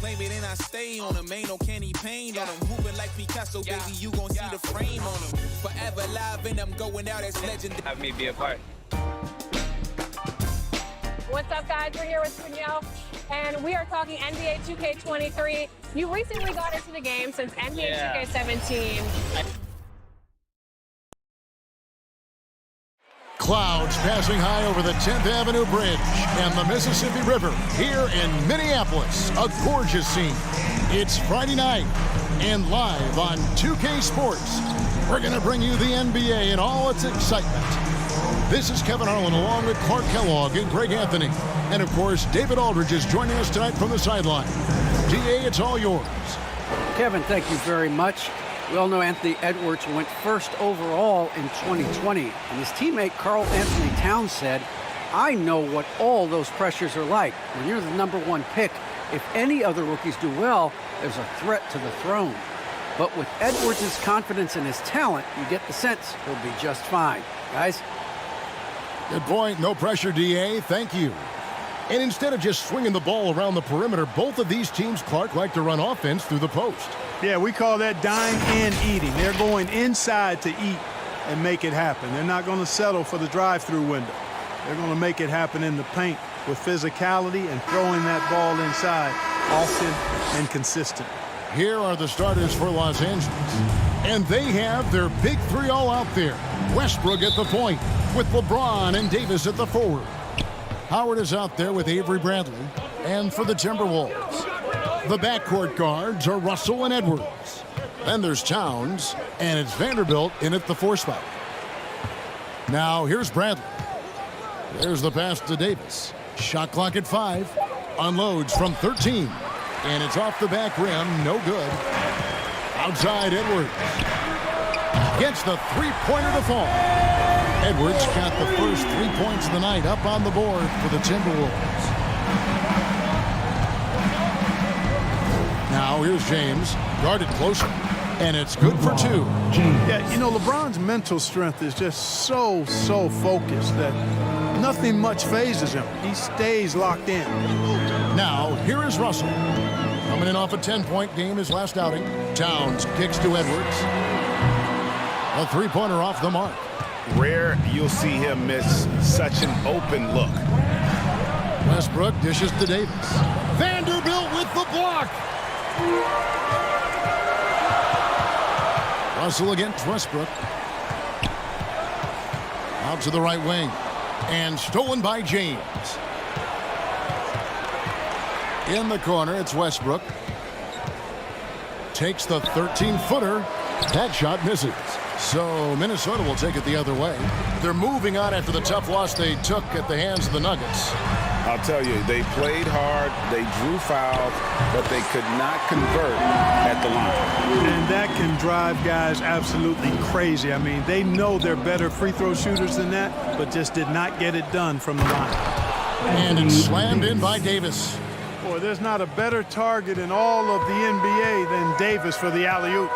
claim it and I stay on him. Ain't no candy paint on him. Moving like Picasso, baby, you gon' see the frame on him. Forever live and I'm going out as legend. Have me be a part. What's up, guys? We're here with Danielle, and we are talking NBA 2K23. You recently got into the game since NBA 2K17. Clouds passing high over the 10th Avenue Bridge and the Mississippi River here in Minneapolis. A gorgeous scene. It's Friday night, and live on 2K Sports, we're going to bring you the NBA in all its excitement. This is Kevin Harlan along with Clark Kellogg and Greg Anthony. And, of course, David Aldridge is joining us tonight from the sideline. DA, it's all yours. Kevin, thank you very much. We all know Anthony Edwards went first overall in 2020. And his teammate Karl Anthony Towns said, I know what all those pressures are like. When you're the #1 pick, if any other rookies do well, there's a threat to the throne. But with Edwards' confidence in his talent, you get the sense he'll be just fine. Guys? Good point. No pressure, DA. Thank you. And instead of just swinging the ball around the perimeter, both of these teams, Clark, like to run offense through the post. Yeah, we call that dying and eating. They're going inside to eat and make it happen. They're not going to settle for the drive-through window. They're going to make it happen in the paint with physicality and throwing that ball inside often and consistent. Here are the starters for Los Angeles. And they have their big three all out there. Westbrook at the point with LeBron and Davis at the forward. Howard is out there with Avery Bradley. And for the Timberwolves, the backcourt guards are Russell and Edwards. Then there's Towns, and it's Vanderbilt in at the 4 spot. Now here's Bradley. There's the pass to Davis. Shot clock at 5. Unloads from 13. And it's off the back rim. No good. Outside Edwards. Gets the three-pointer to fall. Edwards got the first 3 points of the night up on the board for the Timberwolves. Now here's James. Guarded closer. And it's good for 2. Yeah, you know, LeBron's mental strength is just so focused that nothing much phases him. He stays locked in. Now, here is Russell. Coming in off a 10-point game his last outing. Towns kicks to Edwards. A three-pointer off the mark. Rare you'll see him miss such an open look. Westbrook dishes to Davis. Vanderbilt with the block. Russell against Westbrook. Out to the right wing. And stolen by James. In the corner, it's Westbrook. Takes the 13-footer. That shot misses. So Minnesota will take it the other way. They're moving on after the tough loss they took at the hands of the Nuggets. I'll tell you, they played hard, they drew fouls, but they could not convert at the line. And that can drive guys absolutely crazy. I mean, they know they're better free throw shooters than that, but just did not get it done from the line. And it's slammed in by Davis. Boy, there's not a better target in all of the NBA than Davis for the alley-oop.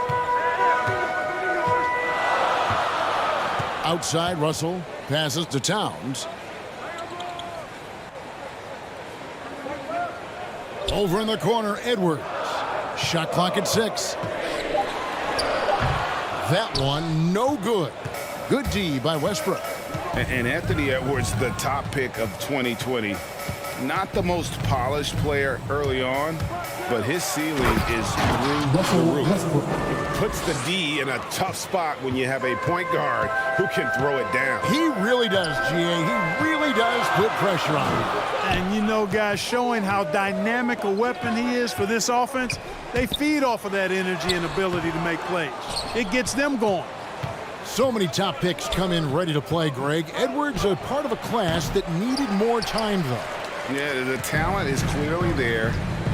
Outside, Russell passes to Towns. Over in the corner, Edwards. Shot clock at 6. That one, no good. Good D by Westbrook. And Anthony Edwards, the top pick of 2020. Not the most polished player early on, but his ceiling is through the roof. Puts the D in a tough spot when you have a point guard who can throw it down. He really does, GA. He really does put pressure on him. And you know, guys, showing how dynamic a weapon he is for this offense, they feed off of that energy and ability to make plays. It gets them going. So many top picks come in ready to play, Greg. Edwards a part of a class that needed more time, though. Yeah, the talent is clearly there.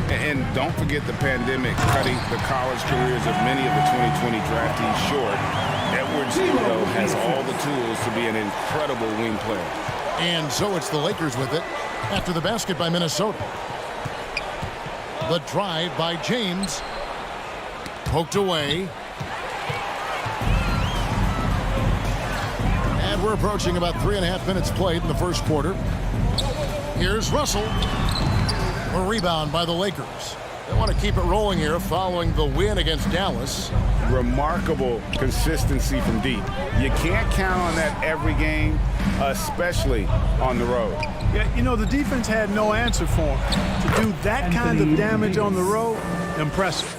And don't forget the pandemic cutting the college careers of many of the 2020 draftees short. Edwards, though, has all the tools to be an incredible wing player. And so it's the Lakers with it after the basket by Minnesota. The drive by James. Poked away. And we're approaching about 3.5 minutes played in the first quarter. Here's Russell. A rebound by the Lakers. They want to keep it rolling here following the win against Dallas. Remarkable consistency from deep. You can't count on that every game, especially on the road. Yeah, you know, the defense had no answer for him. To do that kind of damage on the road, impressive.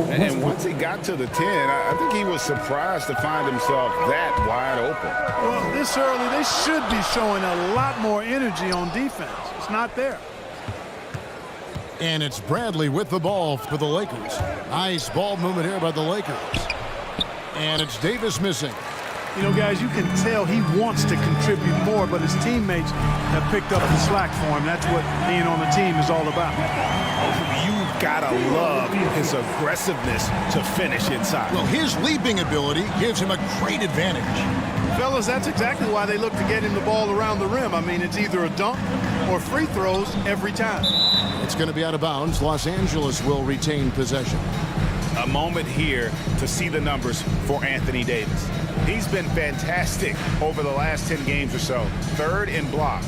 And once he got to the 10, I think he was surprised to find himself that wide open. Well, this early, they should be showing a lot more energy on defense. It's not there. And it's Bradley with the ball for the Lakers. Nice ball movement here by the Lakers. And it's Davis missing. You know, guys, you can tell he wants to contribute more, but his teammates have picked up the slack for him. That's what being on the team is all about. You've got to love his aggressiveness to finish inside. Well, his leaping ability gives him a great advantage. Fellas, that's exactly why they look to get him the ball around the rim. I mean, it's either a dunk or free throws every time. It's going to be out of bounds. Los Angeles will retain possession. A moment here to see the numbers for Anthony Davis. He's been fantastic over the last 10 games or so. Third in blocks.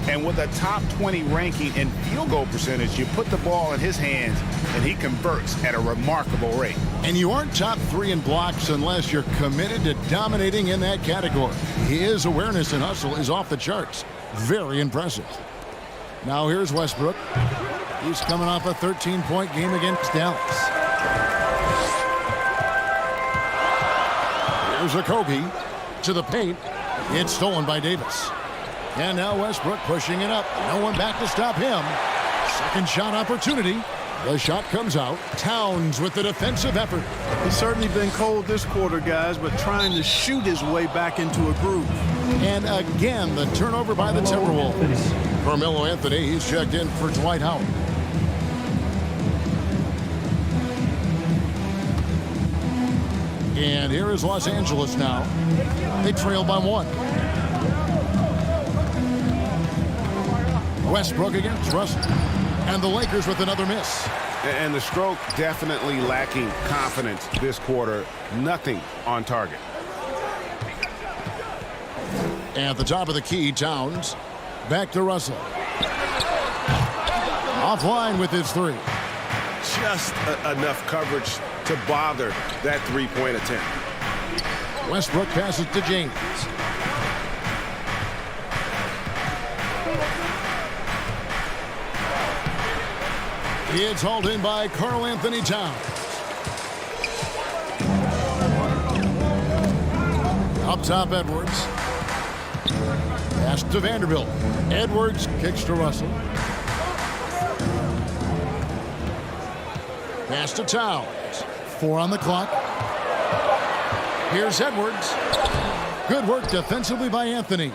And with a top 20 ranking in field goal percentage, you put the ball in his hands and he converts at a remarkable rate. And you aren't top 3 in blocks unless you're committed to dominating in that category. His awareness and hustle is off the charts. Very impressive. Now here's Westbrook. He's coming off a 13-point game against Dallas. Here's Okogie to the paint. It's stolen by Davis. And now Westbrook pushing it up. No one back to stop him. Second shot opportunity. The shot comes out. Towns with the defensive effort. He's certainly been cold this quarter, guys, but trying to shoot his way back into a groove. And again, the turnover by the Timberwolves. Carmelo Anthony, he's checked in for Dwight Howard. And here is Los Angeles now. They trail by 1. Westbrook against Russell. And the Lakers with another miss. And the stroke definitely lacking confidence this quarter. Nothing on target. At the top of the key, Towns. Back to Russell. Offline with his 3. Just enough coverage to bother that three-point attempt. Westbrook passes to James. It's hauled in by Karl Anthony Towns. Up top, Edwards. Pass to Vanderbilt. Edwards kicks to Russell. Pass to Towns. 4 on the clock. Here's Edwards. Good work defensively by Anthony.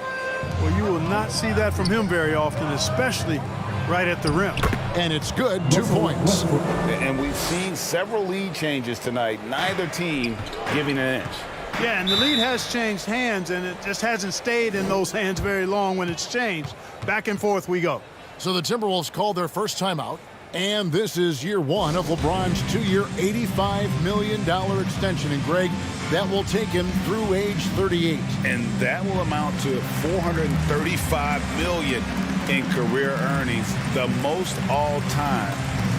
Well, you will not see that from him very often, especially right at the rim. And it's good. 2 points. And we've seen several lead changes tonight. Neither team giving an inch. Yeah, and the lead has changed hands, and it just hasn't stayed in those hands very long when it's changed. Back and forth we go. So the Timberwolves called their first timeout. And this is year 1 of LeBron's 2-year, $85 million extension. And, Greg, that will take him through age 38. And that will amount to $435 million in career earnings, the most all time.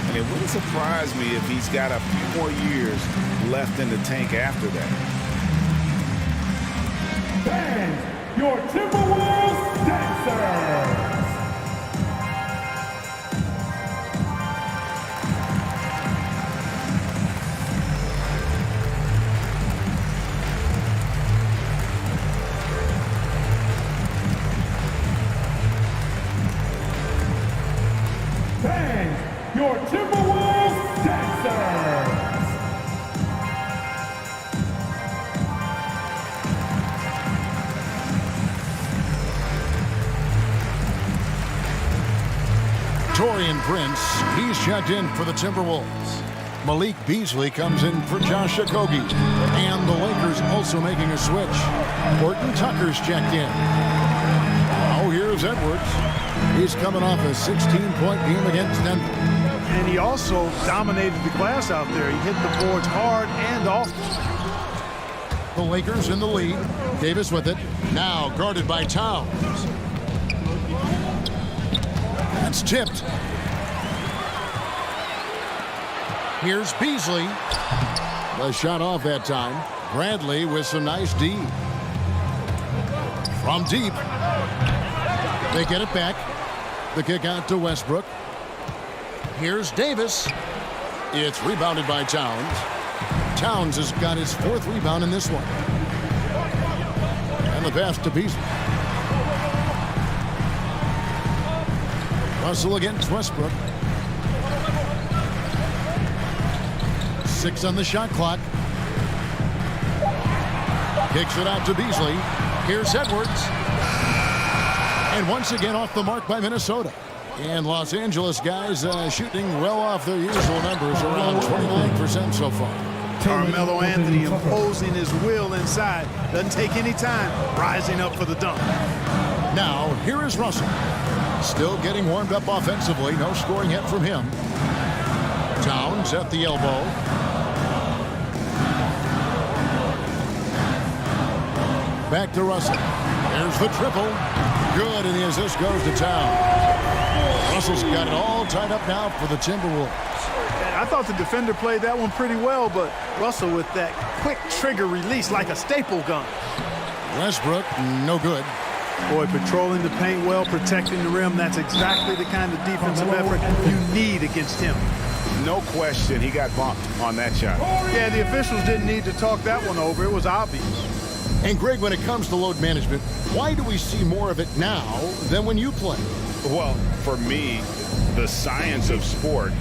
And it wouldn't surprise me if he's got a few more years left in the tank after that. And your Timberwolves dancers. Your Timberwolves dancers. Taurean Prince, he's checked in for the Timberwolves. Malik Beasley comes in for Josh Okogie. And the Lakers also making a switch. Horton Tucker's checked in. Oh, here's Edwards. He's coming off a 16-point game against Denver. And he also dominated the glass out there. He hit the boards hard and often. The Lakers in the lead. Davis with it. Now guarded by Towns. That's tipped. Here's Beasley. The shot off that time. Bradley with some nice D. From deep. They get it back. The kick out to Westbrook. Here's Davis. It's rebounded by Towns. Towns has got his 4th rebound in this one. And the pass to Beasley. Russell against Westbrook. 6 on the shot clock. Kicks it out to Beasley. Here's Edwards. And once again off the mark by Minnesota. And Los Angeles guys shooting well off their usual numbers, around 29% so far. Carmelo Anthony imposing his will inside. Doesn't take any time rising up for the dunk. Now, here is Russell. Still getting warmed up offensively. No scoring hit from him. Towns at the elbow. Back to Russell. There's the triple. Good, and the assist goes to Towns. Russell's got it all tied up now for the Timberwolves. I thought the defender played that one pretty well, but Russell with that quick trigger release like a staple gun. Westbrook, no good. Boy, patrolling the paint well, protecting the rim. That's exactly the kind of defensive effort you need against him. No question he got bumped on that shot. Yeah, the officials didn't need to talk that one over. It was obvious. And Greg, when it comes to load management, why do we see more of it now than when you play? Well, for me, the science of sport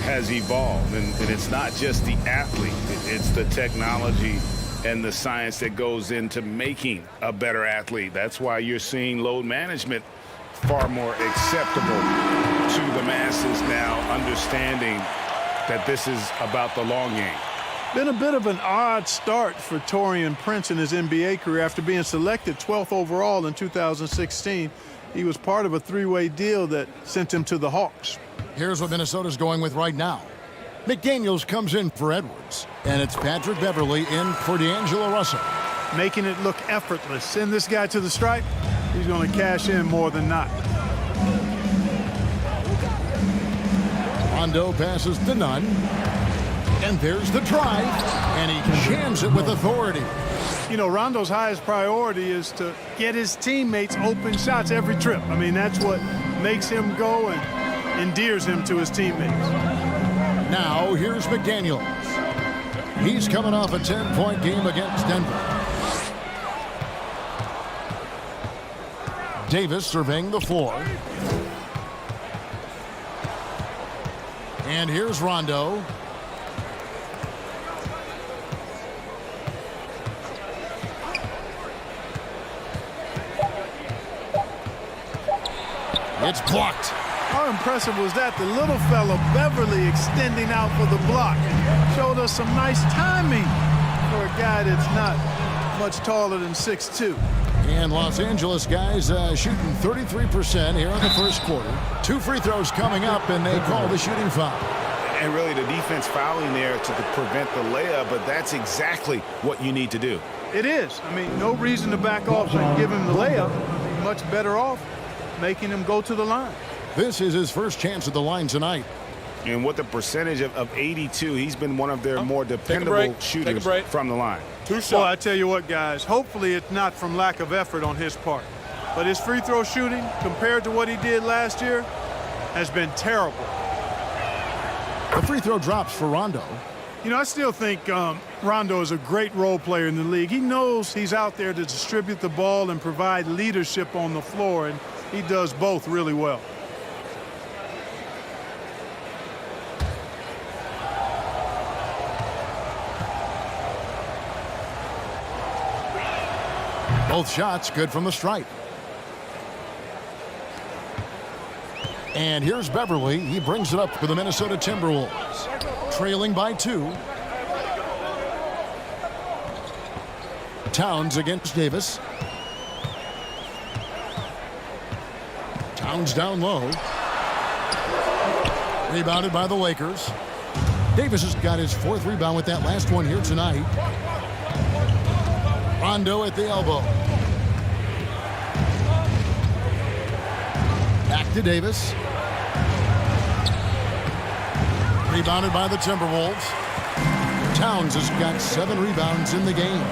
has evolved, and it's not just the athlete. It's the technology and the science that goes into making a better athlete. That's why you're seeing load management far more acceptable to the masses now, understanding that this is about the long game. Been a bit of an odd start for Taurean Prince in his NBA career. After being selected 12th overall in 2016, he was part of a 3-way deal that sent him to the Hawks. Here's what Minnesota's going with right now. McDaniels comes in for Edwards, and it's Patrick Beverley in for D'Angelo Russell. Making it look effortless. Send this guy to the stripe, he's going to cash in more than not. Rondo passes to Nunn. And there's the drive, and he jams it with authority. You know, Rondo's highest priority is to get his teammates open shots every trip. I mean, that's what makes him go and endears him to his teammates. Now, here's McDaniels. He's coming off a 10-point game against Denver. Davis surveying the floor. And here's Rondo. It's blocked. How impressive was that? The little fella, Beverly, extending out for the block. Showed us some nice timing for a guy that's not much taller than 6'2". And Los Angeles guys shooting 33% here in the first quarter. 2 free throws coming up, and they call the shooting foul. And really the defense fouling there to prevent the layup, but that's exactly what you need to do. It is. I mean, no reason to back off and give him the layup. Much better off making him go to the line. This is his first chance at the line tonight. And with a percentage of 82, he's been one of their more dependable shooters from the line. 2 shots. Well, I tell you what, guys, hopefully it's not from lack of effort on his part. But his free throw shooting, compared to what he did last year, has been terrible. The free throw drops for Rondo. You know, I still think Rondo is a great role player in the league. He knows he's out there to distribute the ball and provide leadership on the floor, and he does both really well. Both shots good from the stripe. And here's Beverly. He brings it up for the Minnesota Timberwolves. Trailing by 2. Towns against Davis. Towns down low. Rebounded by the Lakers. Davis has got his 4th rebound with that last one here tonight. Rondo at the elbow. Back to Davis. Rebounded by the Timberwolves. Towns has got 7 rebounds in the game.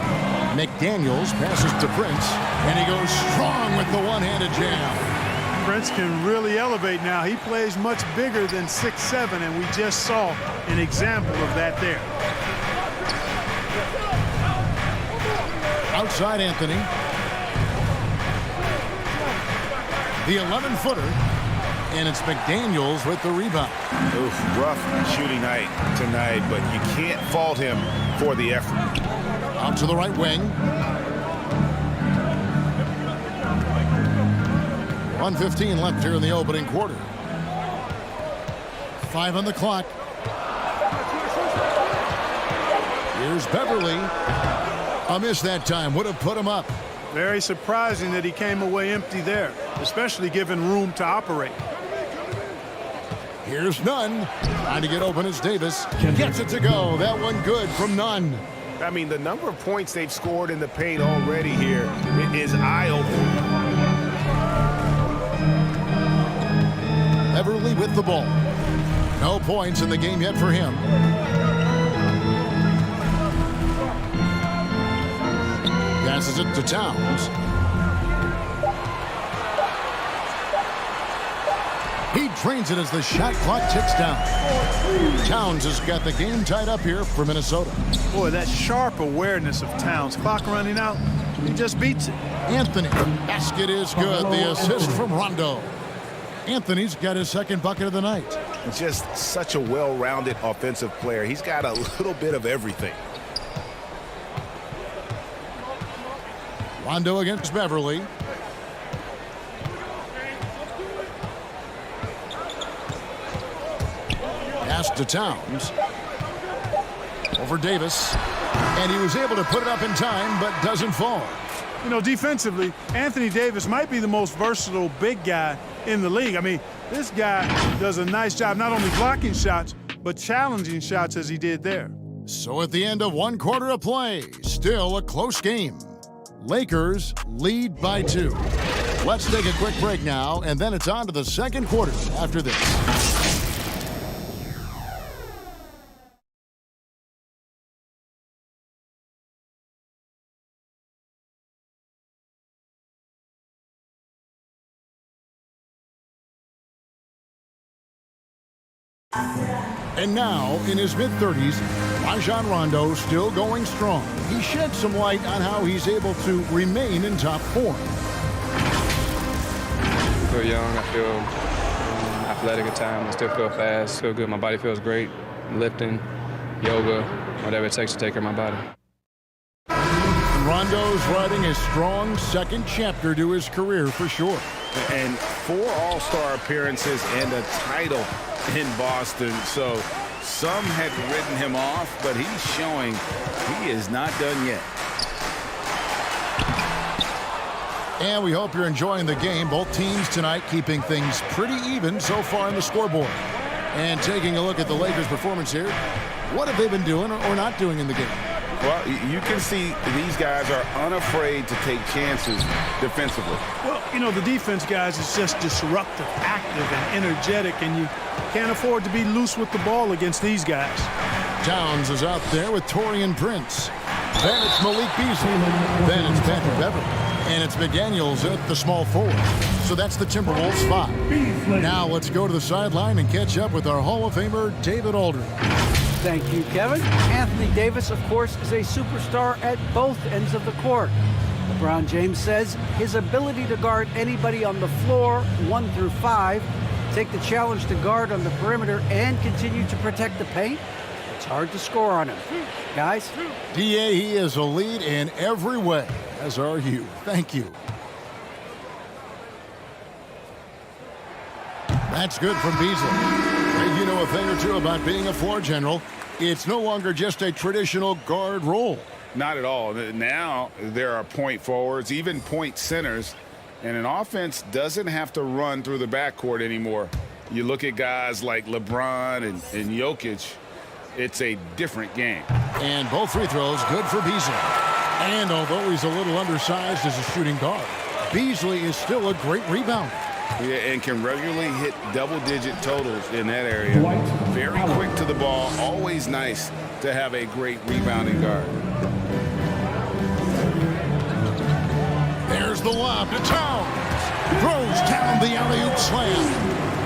McDaniels passes to Prince, and he goes strong with the one-handed jam. Prince can really elevate now. He plays much bigger than 6'7", and we just saw an example of that there. Outside Anthony. The 11-footer. And it's McDaniels with the rebound. Oof, rough shooting night tonight, but you can't fault him for the effort. Out to the right wing. 1:15 left here in the opening quarter. 5 on the clock. Here's Beverly. A miss that time. Would have put him up. Very surprising that he came away empty there, especially given room to operate. Here's Nunn. Trying to get open as Davis. Gets it to go. That one good from Nunn. I mean, the number of points they've scored in the paint already here is eye-opening. Beverly with the ball. No points in the game yet for him. Passes it to Towns. He drains it as the shot clock ticks down. Towns has got the game tied up here for Minnesota. Boy, that sharp awareness of Towns. Clock running out. He just beats it. Anthony. Basket is good. The assist from Rondo. Anthony's got his second bucket of the night. Just such a well-rounded offensive player. He's got a little bit of everything. Rondo against Beverly. Pass to Towns. Over Davis. And he was able to put it up in time, but doesn't fall. You know, defensively, Anthony Davis might be the most versatile big guy in the league. I mean, this guy does a nice job not only blocking shots, but challenging shots as he did there. So at the end of 1 quarter of play, still a close game. Lakers lead by 2. Let's take a quick break now, and then it's on to the second quarter after this. And now, in his mid-30s, Rajon Rondo still going strong. He shed some light on how he's able to remain in top form. I feel young. I feel athletic at times. I still feel fast. Feel good. My body feels great. Lifting, yoga, whatever it takes to take care of my body. Rondo's writing a strong second chapter to his career for sure. And 4 All-Star appearances and a title in Boston. So some had written him off, but he's showing he is not done yet. And we hope you're enjoying the game. Both teams tonight keeping things pretty even so far on the scoreboard. And taking a look at the Lakers' performance here, what have they been doing or not doing in the game? Well, you can see these guys are unafraid to take chances defensively. Well, you know, the defense, guys, is just disruptive, active, and energetic, and you can't afford to be loose with the ball against these guys. Towns is out there with Taurean Prince. Then it's Malik Beasley. Then it's Patrick Beverly. And it's McDaniels at the small forward. So that's the Timberwolves 5. Now let's go to the sideline and catch up with our Hall of Famer, David Aldridge. Thank you, Kevin. Anthony Davis, of course, is a superstar at both ends of the court. LeBron James says his ability to guard anybody on the floor, 1 through 5, take the challenge to guard on the perimeter, and continue to protect the paint, it's hard to score on him. Guys? DA, he is a lead in every way, as are you. Thank you. That's good from Beasley. You know a thing or two about being a floor general. It's no longer just a traditional guard role. Not at all. Now there are point forwards, even point centers, and an offense doesn't have to run through the backcourt anymore. You look at guys like LeBron and Jokic, it's a different game. And both free throws good for Beasley. And although he's a little undersized as a shooting guard, Beasley is still a great rebounder. Yeah, and can regularly hit double-digit totals in that area. Very quick to the ball. Always nice to have a great rebounding guard. There's the lob to Towns. Throws down the alley-oop slam.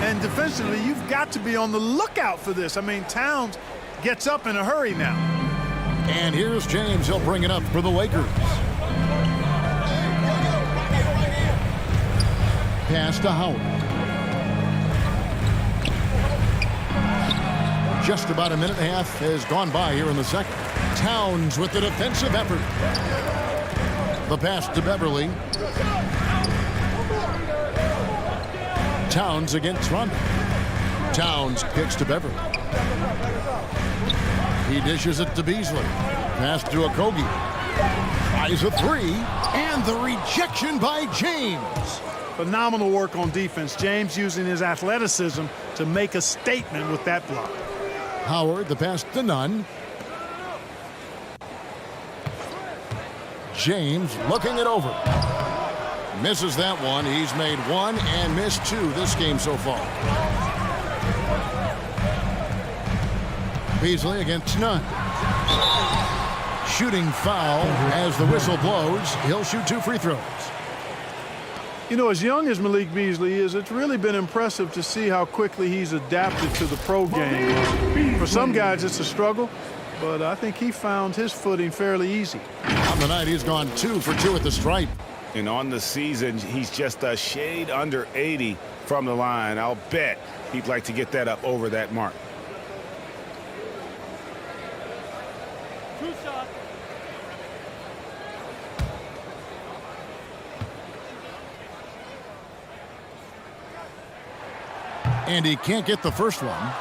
And defensively, you've got to be on the lookout for this. I mean, Towns gets up in a hurry now. And here's James. He'll bring it up for the Lakers. Pass to Howard. Just about a minute and a half has gone by here in the second. Towns with the defensive effort. The pass to Beverly. Towns against Rondo. Towns kicks to Beverly. He dishes it to Beasley. Pass to Okogie. Tries a three. And the rejection by James. Phenomenal work on defense. James using his athleticism to make a statement with that block. Howard, the pass to Nunn. James looking it over. Misses that one. He's made one and missed two this game so far. Beasley against Nunn. Shooting foul as the whistle blows. He'll shoot 2 free throws. You know, as young as Malik Beasley is, it's really been impressive to see how quickly he's adapted to the pro game. For some guys, it's a struggle, but I think he found his footing fairly easy. On the night, he's gone 2 for 2 at the stripe. And on the season, he's just a shade under 80 from the line. I'll bet he'd like to get that up over that mark. And he can't get the first one.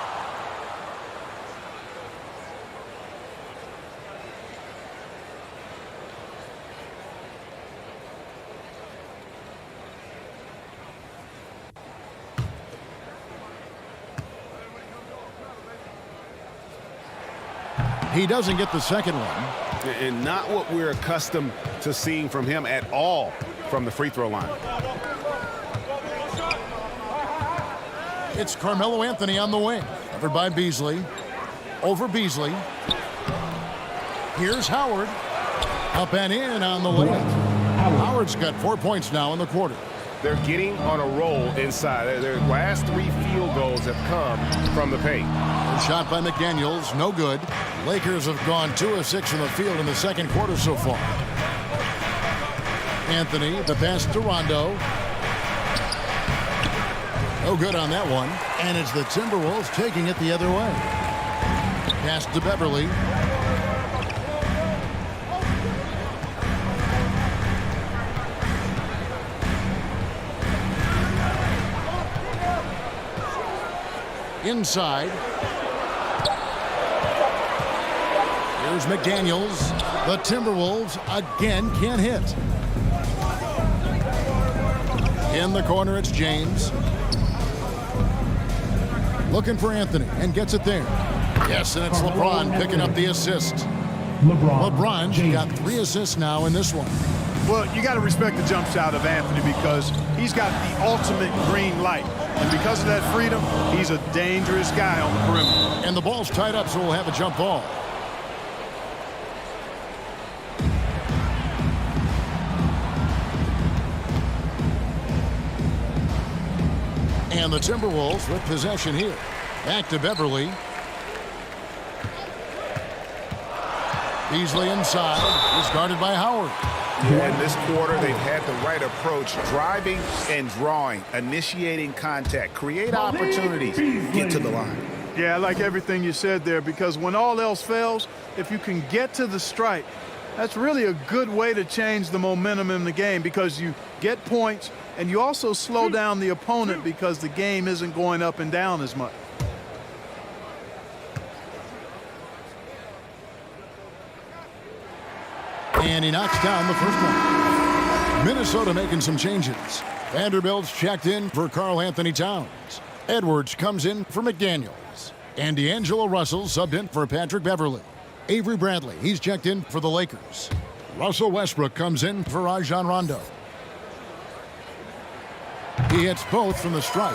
He doesn't get the second one. And not what we're accustomed to seeing from him at all from the free throw line. It's Carmelo Anthony on the wing. Covered by Beasley. Over Beasley. Here's Howard. Up and in on the layup. Howard's got 4 points now in the quarter. They're getting on a roll inside. Their last 3 field goals have come from the paint. Shot by McDaniels, no good. Lakers have gone 2 of 6 from the field in the second quarter so far. Anthony, the pass to Rondo. No good on that one. And it's the Timberwolves taking it the other way. Pass to Beverly. Inside. Here's McDaniels. The Timberwolves again can't hit. In the corner, it's James. Looking for Anthony and gets it there. Yes, and it's LeBron picking up the assist. LeBron's got 3 assists now in this one. Well, you got to respect the jump shot of Anthony because he's got the ultimate green light. And because of that freedom, he's a dangerous guy on the perimeter. And the ball's tied up, so we'll have a jump ball. And the Timberwolves with possession here. Back to Beverly. Beasley inside. He's guarded by Howard. In this quarter, they've had the right approach, driving and drawing, initiating contact, create opportunities, get to the line. Yeah, I like everything you said there because when all else fails, if you can get to the stripe, that's really a good way to change the momentum in the game because you get points and you also slow down the opponent because the game isn't going up and down as much. And he knocks down the first one. Minnesota making some changes. Vanderbilt's checked in for Karl Anthony Towns. Edwards comes in for McDaniels. And D'Angelo Russell subbed in for Patrick Beverly. Avery Bradley, he's checked in for the Lakers. Russell Westbrook comes in for Rajon Rondo. He hits both from the stripe.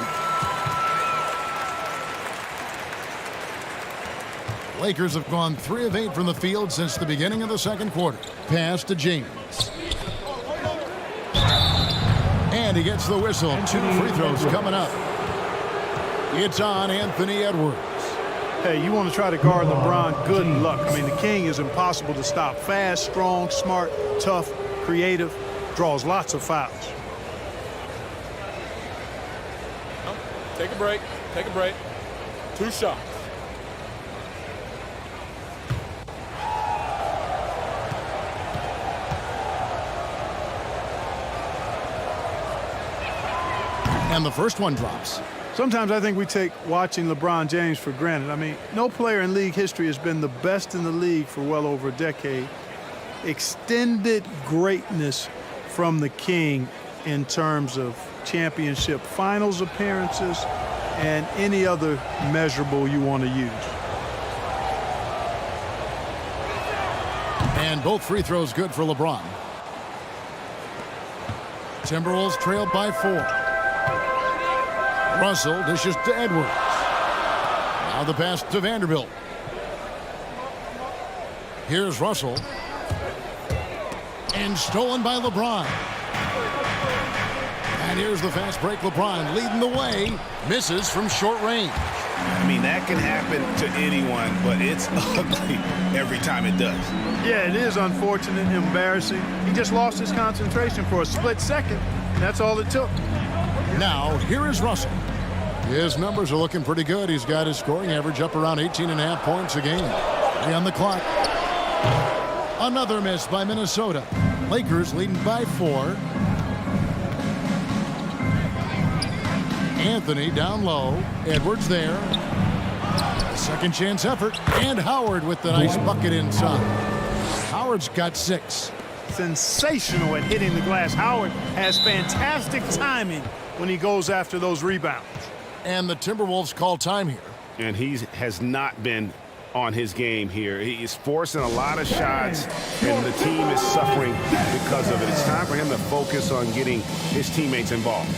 Lakers have gone 3 of 8 from the field since the beginning of the second quarter. Pass to James. And he gets the whistle. 2 free throws coming up. It's on Anthony Edwards. Hey, you want to try to guard LeBron, good luck. I mean, the king is impossible to stop. Fast, strong, smart, tough, creative, draws lots of fouls. Take a break. Take a break. 2 shots. And the first one drops. Sometimes I think we take watching LeBron James for granted. I mean, no player in league history has been the best in the league for well over a decade. Extended greatness from the king in terms of championship finals appearances and any other measurable you want to use. And both free throws good for LeBron. Timberwolves trailed by 4. Russell dishes to Edwards. Now the pass to Vanderbilt. Here's Russell. And stolen by LeBron. And here's the fast break. LeBron leading the way. Misses from short range. I mean, that can happen to anyone, but it's ugly every time it does. Yeah, it is unfortunate, embarrassing. He just lost his concentration for a split second. That's all it took. Now, here is Russell. His numbers are looking pretty good. He's got his scoring average up around 18.5 points a game. 3 on the clock. Another miss by Minnesota. Lakers leading by 4. Anthony down low. Edwards there. Second chance effort. And Howard with the nice bucket inside. Howard's got 6. Sensational at hitting the glass. Howard has fantastic timing when he goes after those rebounds. And the Timberwolves call time here. And he has not been on his game here. He is forcing a lot of shots, and the team is suffering because of it. It's time for him to focus on getting his teammates involved.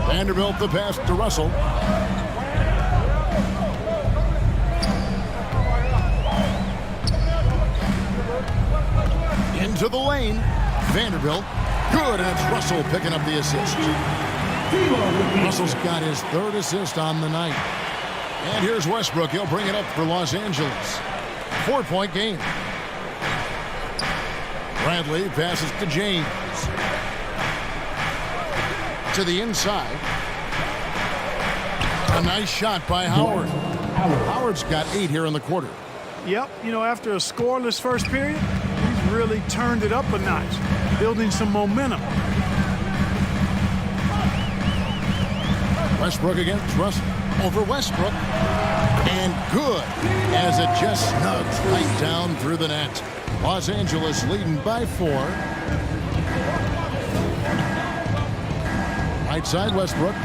Vanderbilt the pass to Russell. Into the lane. Vanderbilt. Good, and it's Russell picking up the assist. Russell's got his 3rd assist on the night. And here's Westbrook. He'll bring it up for Los Angeles. 4-point game. Bradley passes to James. To the inside. A nice shot by Howard. Howard's got 8 here in the quarter. Yep, you know, after a scoreless first period, he's really turned it up a notch, building some momentum. Westbrook against Russell. Over Westbrook. And good, as it just snugs right down through the net. Los Angeles leading by 4. Right side, Westbrook.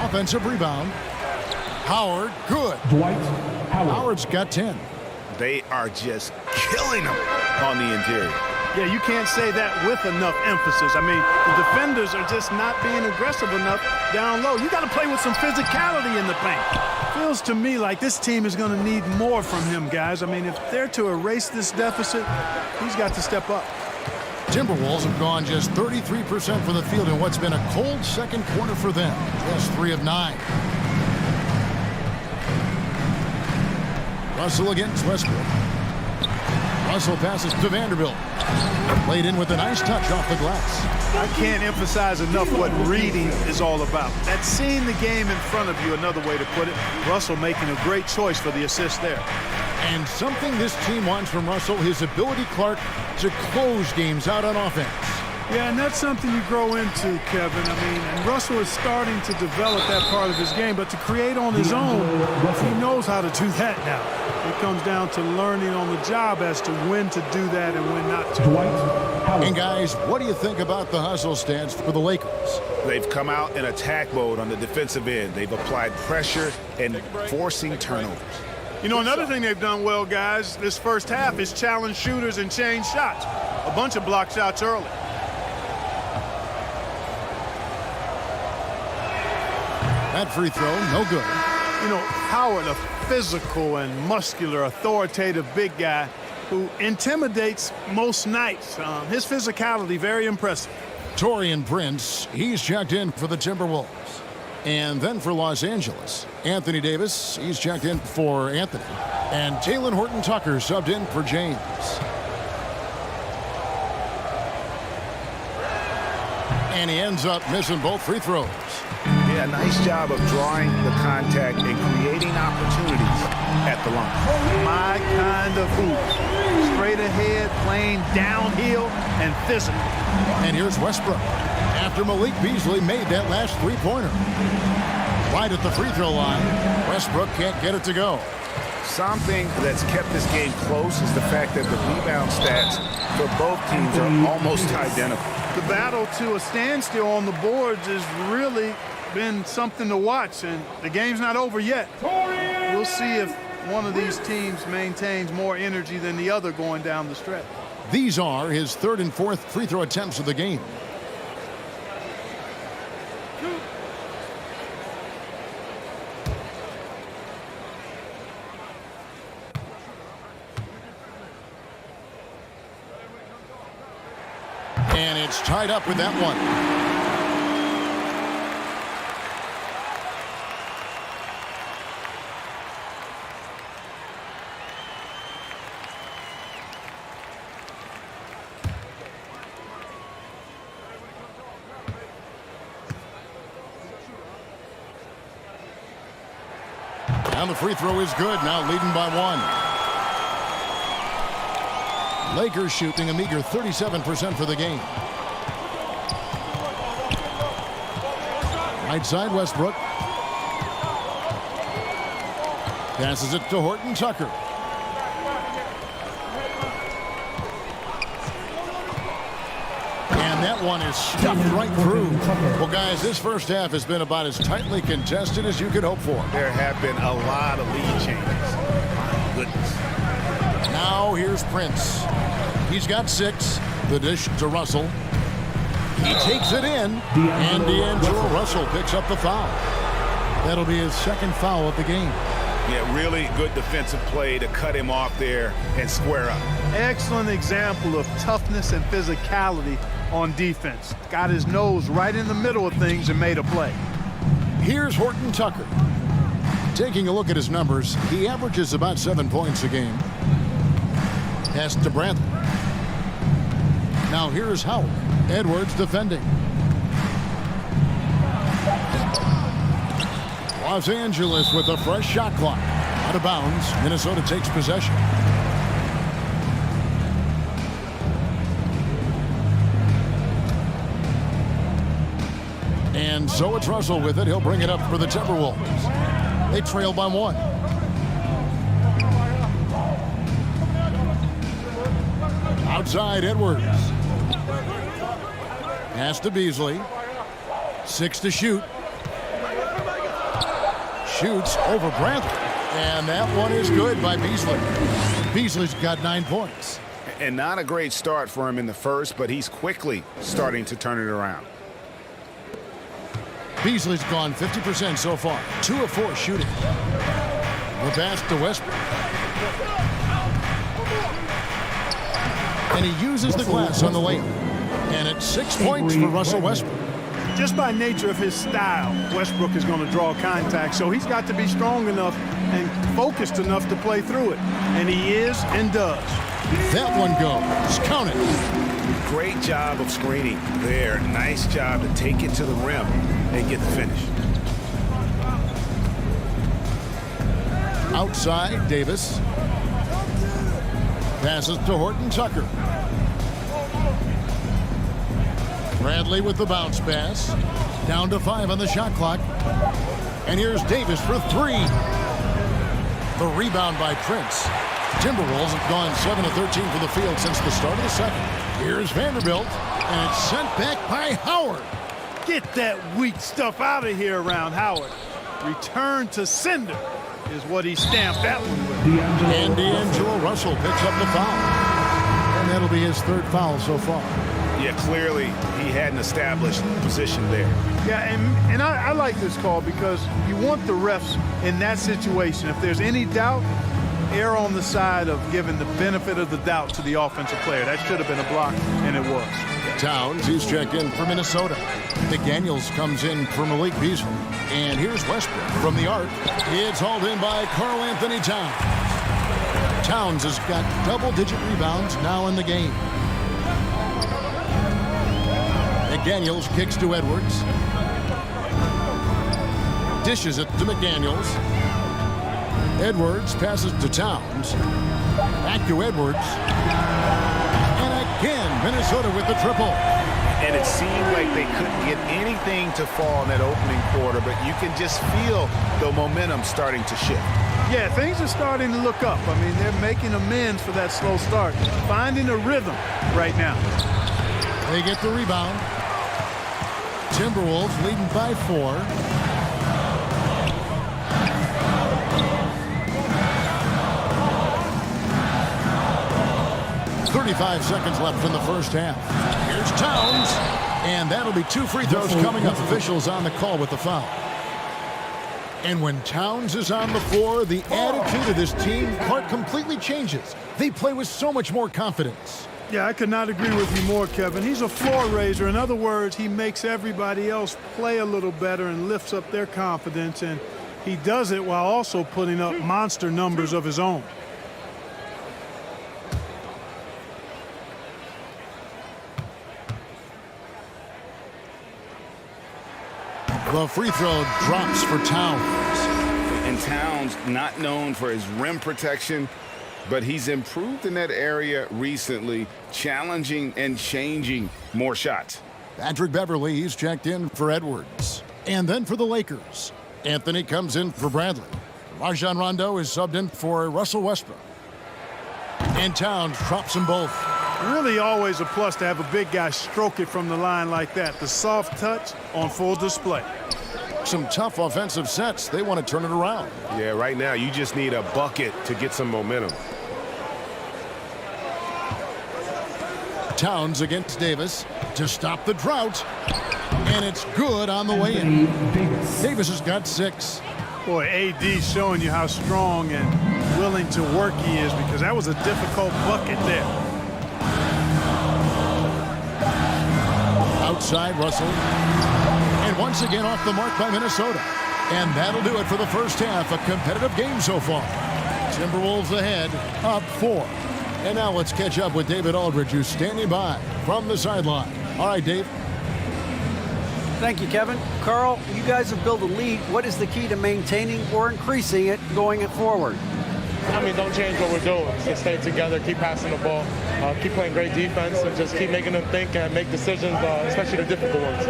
Offensive rebound. Howard, good. Howard's got 10. They are just killing him on the interior. Yeah, you can't say that with enough emphasis. I mean, the defenders are just not being aggressive enough down low. You got to play with some physicality in the paint. Feels to me like this team is going to need more from him, guys. I mean, if they're to erase this deficit, he's got to step up. Timberwolves have gone just 33% from the field in what's been a cold second quarter for them. Just 3 of 9. Russell against Westbrook. Russell passes to Vanderbilt. Played in with a nice touch off the glass. I can't emphasize enough what reading is all about. That's seeing the game in front of you, another way to put it. Russell making a great choice for the assist there. And something this team wants from Russell, his ability, Clark, to close games out on offense. Yeah, and that's something you grow into, Kevin. I mean, and Russell is starting to develop that part of his game, but to create on his own, he knows how to do that now. It comes down to learning on the job as to when to do that and when not to. And guys, what do you think about the hustle stance for the Lakers? They've come out in attack mode on the defensive end. They've applied pressure and forcing turnovers. You know, another thing they've done well, guys, this first half is challenge shooters and change shots. A bunch of block shots early. That free throw, no good. You know, Howard, a physical and muscular, authoritative big guy who intimidates most nights. His physicality, very impressive. Taurean Prince, he's checked in for the Timberwolves. And then for Los Angeles, Anthony Davis, he's checked in for Anthony. And Talen Horton-Tucker subbed in for James. And he ends up missing both free throws. Yeah, nice job of drawing the contact and creating opportunities at the line. My kind of hoop. Straight ahead, playing downhill and physical. And here's Westbrook. After Malik Beasley made that last three-pointer. Right at the free throw line, Westbrook can't get it to go. Something that's kept this game close is the fact that the rebound stats for both teams are almost identical. The battle to a standstill on the boards has really been something to watch, and the game's not over yet. We'll see if one of these teams maintains more energy than the other going down the stretch. These are his third and fourth free throw attempts of the game. And it's tied up with that one. And the free throw is good, now leading by one. Lakers shooting a meager 37% for the game. Right side, Westbrook. Passes it to Horton-Tucker. And that one is stuffed right through. Well, guys, this first half has been about as tightly contested as you could hope for. There have been a lot of lead changes. My goodness. Now here's Prince. He's got 6. The dish to Russell. He takes it in, and D'Angelo Russell picks up the foul. That'll be his second foul of the game. Yeah, really good defensive play to cut him off there and square up. Excellent example of toughness and physicality on defense. Got his nose right in the middle of things and made a play. Here's Horton-Tucker. Taking a look at his numbers, he averages about 7 points a game. Pass to Brantley. Now here's Howard. Edwards defending. Los Angeles with a fresh shot clock. Out of bounds. Minnesota takes possession. And so it's Russell with it. He'll bring it up for the Timberwolves. They trail by 1. Outside, Edwards. Pass to Beasley. 6 to shoot. Shoots over Brantley. And that one is good by Beasley. Beasley's got 9 points. And not a great start for him in the first, but he's quickly starting to turn it around. Beasley's gone 50% so far. 2 of 4 shooting. The pass to Westbrook. And he uses the glass on the layup. And it's 6 points for Russell Westbrook. just by nature of his style, Westbrook is going to draw contact. So he's got to be strong enough and focused enough to play through it. And he is and does. That one goes. Count it. Great job of screening there. Nice job to take it to the rim and get the finish. Outside, Davis. Passes to Horton Tucker. Bradley with the bounce pass. Down to 5 on the shot clock. And here's Davis for 3. The rebound by Prince. Timberwolves have gone 7 of 13 from the field since the start of the second. Here's Vanderbilt, and it's sent back by Howard. Get that weak stuff out of here around Howard. Return to sender is what he stamped that one with. And D'Angelo Russell picks up the foul. And that'll be his 3rd foul so far. Yeah, clearly he had an established position there. Yeah, and I like this call because you want the refs in that situation. If there's any doubt, err on the side of giving the benefit of the doubt to the offensive player. That should have been a block, and it was. Towns, he's checked in for Minnesota. McDaniels comes in for Malik Beasley. And here's Westbrook from the arc. It's hauled in by Karl Anthony Towns. Towns has got double-digit rebounds now in the game. McDaniels kicks to Edwards. Dishes it to McDaniels. Edwards passes to Towns. Back to Edwards. And again, Minnesota with the triple. And it seemed like they couldn't get anything to fall in that opening quarter, but you can just feel the momentum starting to shift. Yeah, things are starting to look up. I mean, they're making amends for that slow start. Finding a rhythm right now. They get the rebound. Timberwolves leading by 4. 35 seconds left in the first half. Here's Towns, and that'll be 2 free throws coming up. Officials on the call with the foul. And when Towns is on the floor, the attitude of this team completely changes. They play with so much more confidence. Yeah, I could not agree with you more, Kevin. He's a floor raiser. In other words, he makes everybody else play a little better and lifts up their confidence, and he does it while also putting up monster numbers of his own. The free throw drops for Towns. And Towns, not known for his rim protection, but he's improved in that area recently, challenging and changing more shots. Patrick Beverly, he's checked in for Edwards. And then for the Lakers, Anthony comes in for Bradley. Rajon Rondo is subbed in for Russell Westbrook. And Towns drops them both. Really always a plus to have a big guy stroke it from the line like that. The soft touch on full display. Some tough offensive sets. They want to turn it around. Yeah, right now you just need a bucket to get some momentum. Towns against Davis to stop the drought. And it's good on the way in. Davis has got 6. Boy, AD's showing you how strong and willing to work he is, because that was a difficult bucket there. Outside Russell. And once again off the mark by Minnesota. And that'll do it for the first half. A competitive game so far. Timberwolves ahead, up 4. And now let's catch up with David Aldridge, who's standing by from the sideline. All right, Dave. Thank you, Kevin. Carl, you guys have built a lead. What is the key to maintaining or increasing it going forward? I mean, don't change what we're doing. Just stay together, keep passing the ball, keep playing great defense, and just keep making them think and make decisions, especially the difficult ones.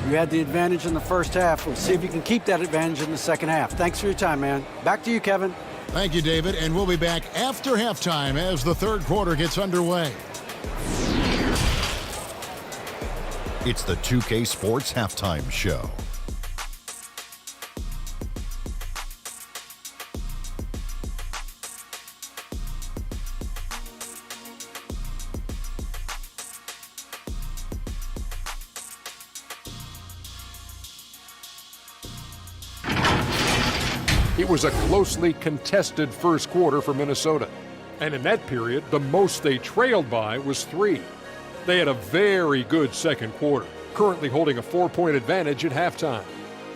You had the advantage in the first half. We'll see if you can keep that advantage in the second half. Thanks for your time, man. Back to you, Kevin. Thank you, David. And we'll be back after halftime as the third quarter gets underway. It's the 2K Sports Halftime Show. It was a closely contested first quarter for Minnesota. And in that period, the most they trailed by was 3. They had a very good second quarter. currently holding a 4-point advantage at halftime.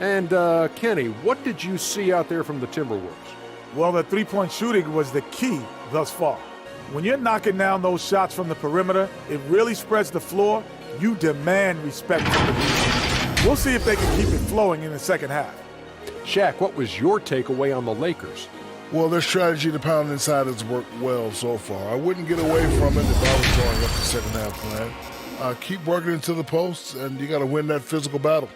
And, Kenny, what did you see out there from the Timberwolves? Well, the three-point shooting was the key thus far. When you're knocking down those shots from the perimeter, it really spreads the floor. You demand respect from the defense. We'll see if they can keep it flowing in the second half. Shaq, what was your takeaway on the Lakers? Well, their strategy to pound inside has worked well so far. I wouldn't get away from it if I was drawing up the second half plan. Keep working into the posts, and you got to win that physical battle.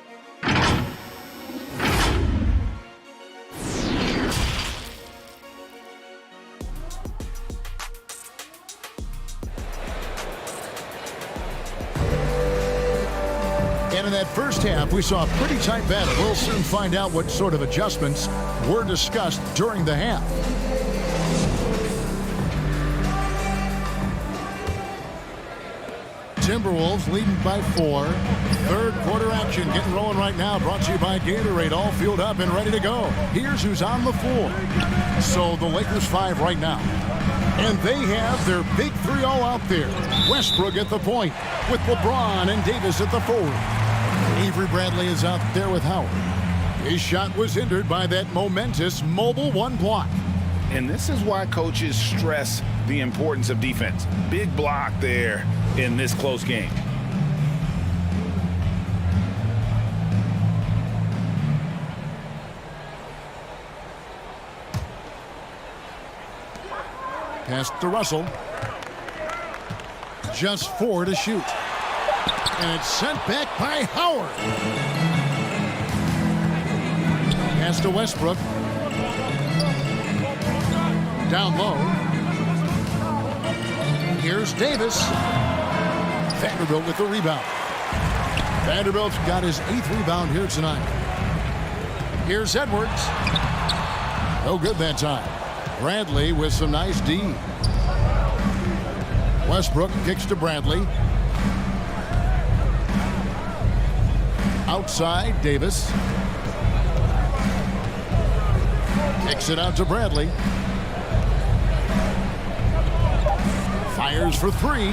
And in that first half, we saw a pretty tight battle. We'll soon find out what sort of adjustments were discussed during the half. Timberwolves leading by 4. Third quarter action getting rolling right now. Brought to you by Gatorade. All fueled up and ready to go. Here's who's on the floor. So the Lakers 5 right now. And they have their big 3 all out there. Westbrook at the point with LeBron and Davis at the forward. Avery Bradley is out there with Howard. His shot was hindered by that momentous mobile 1 block. And this is why coaches stress the importance of defense. Big block there in this close game. Pass to Russell. Just 4 to shoot. And it's sent back by Howard. Pass to Westbrook. Down low. Here's Davis. Vanderbilt with the rebound. Vanderbilt's got his 8th rebound here tonight. Here's Edwards. No good that time. Bradley with some nice D. Westbrook kicks to Bradley. Outside, Davis. Kicks it out to Bradley. Fires for 3.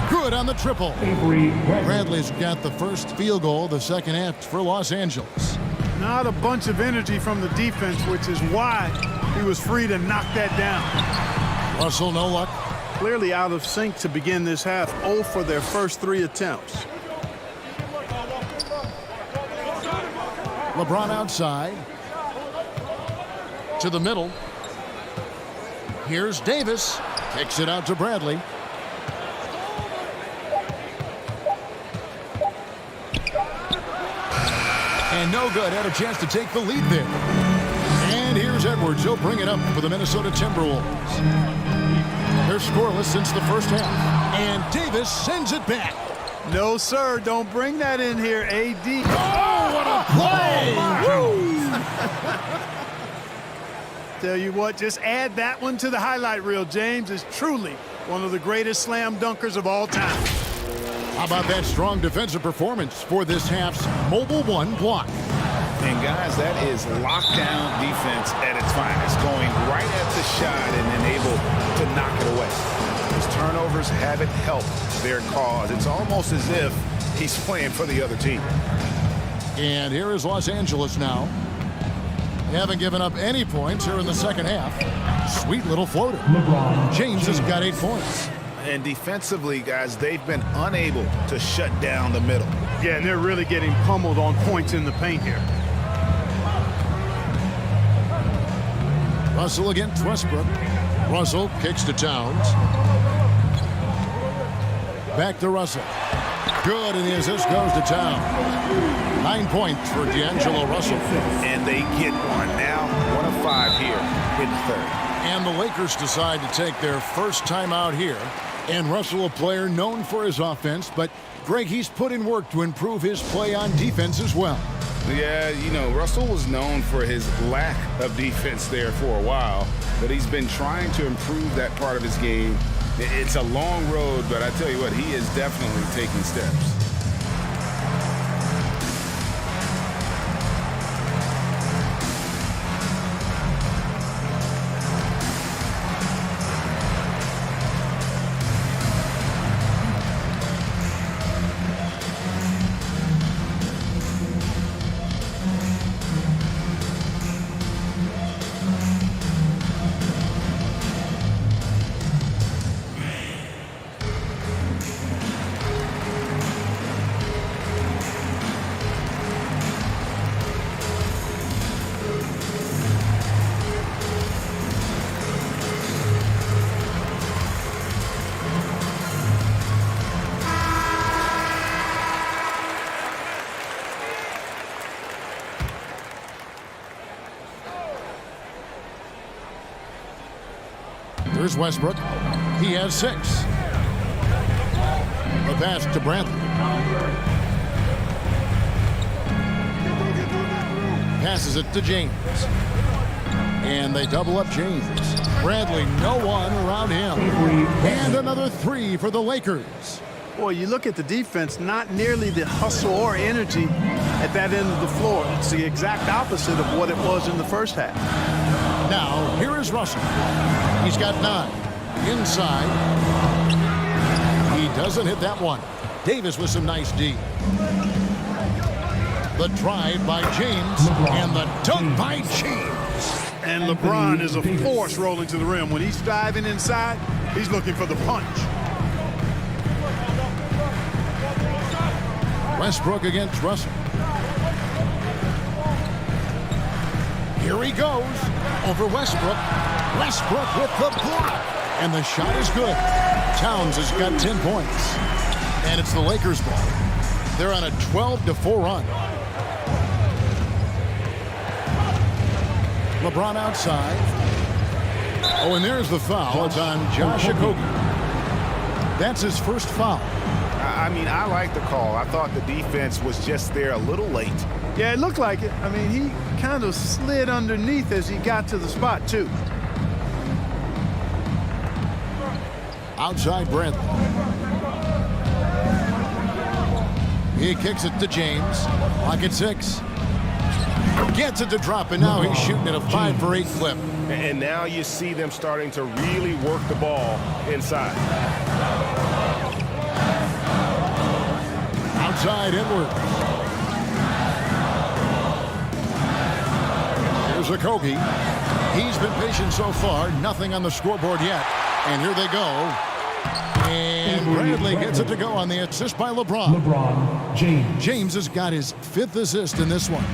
Good on the triple. Bradley's got the first field goal of the second half for Los Angeles. Not a bunch of energy from the defense, which is why he was free to knock that down. Russell, no luck. Clearly out of sync to begin this half. 0 for their first 3 attempts. LeBron outside. To the middle. Here's Davis. Kicks it out to Bradley. And no good. Had a chance to take the lead there. And here's Edwards. He'll bring it up for the Minnesota Timberwolves. They're scoreless since the first half. And Davis sends it back. No, sir. Don't bring that in here, AD. Oh, what a play! Tell you what, just add that one to the highlight reel. James is truly one of the greatest slam dunkers of all time. How about that strong defensive performance for this half's mobile 1 block? And guys, that is lockdown defense at its finest, going right at the shot and then able to knock it away. His turnovers haven't helped their cause. It's almost as if he's playing for the other team. And here is Los Angeles now. They haven't given up any points here in the second half. Sweet little floater. James has got 8 points. And defensively, guys, they've been unable to shut down the middle. Yeah, and they're really getting pummeled on points in the paint here. Russell against Westbrook. Russell kicks to Towns. Back to Russell. Good, and the assist goes to Towns. 9 points for D'Angelo Russell. And they get one now. 1 of 5 here in the third. And the Lakers decide to take their first time out here. And Russell, a player known for his offense, but Greg, he's put in work to improve his play on defense as well. Yeah, you know, Russell was known for his lack of defense there for a while, but he's been trying to improve that part of his game. It's a long road, but I tell you what, he is definitely taking steps. Here's Westbrook. He has 6. The pass to Bradley. Passes it to James. And they double up James. Bradley, no one around him. And another 3 for the Lakers. Boy, you look at the defense, not nearly the hustle or energy at that end of the floor. It's the exact opposite of what it was in the first half. Now, here is Russell. He's got 9. Inside. He doesn't hit that one. Davis with some nice D. The drive by James and the dunk by James. And LeBron is a force rolling to the rim. When he's diving inside, he's looking for the punch. Westbrook against Russell. Here he goes over Westbrook. Westbrook with the block. And the shot is good. Towns has got 10 points. And it's the Lakers' ball. They're on a 12-4 run. LeBron outside. Oh, and there's the foul. It's on Josh Okogie. That's his first foul. I mean, I like the call. I thought the defense was just there a little late. Yeah, it looked like it. I mean, he kind of slid underneath as he got to the spot, too. Outside Bradley. He kicks it to James. Clock at 6. Gets it to drop, and now he's shooting at a 5 for 8 clip. And now you see them starting to really work the ball inside. Outside Edwards. Here's Okogie. He's been patient so far. Nothing on the scoreboard yet. And here they go. And Bradley gets it to go on the assist by LeBron. James has got his 5th assist in this one.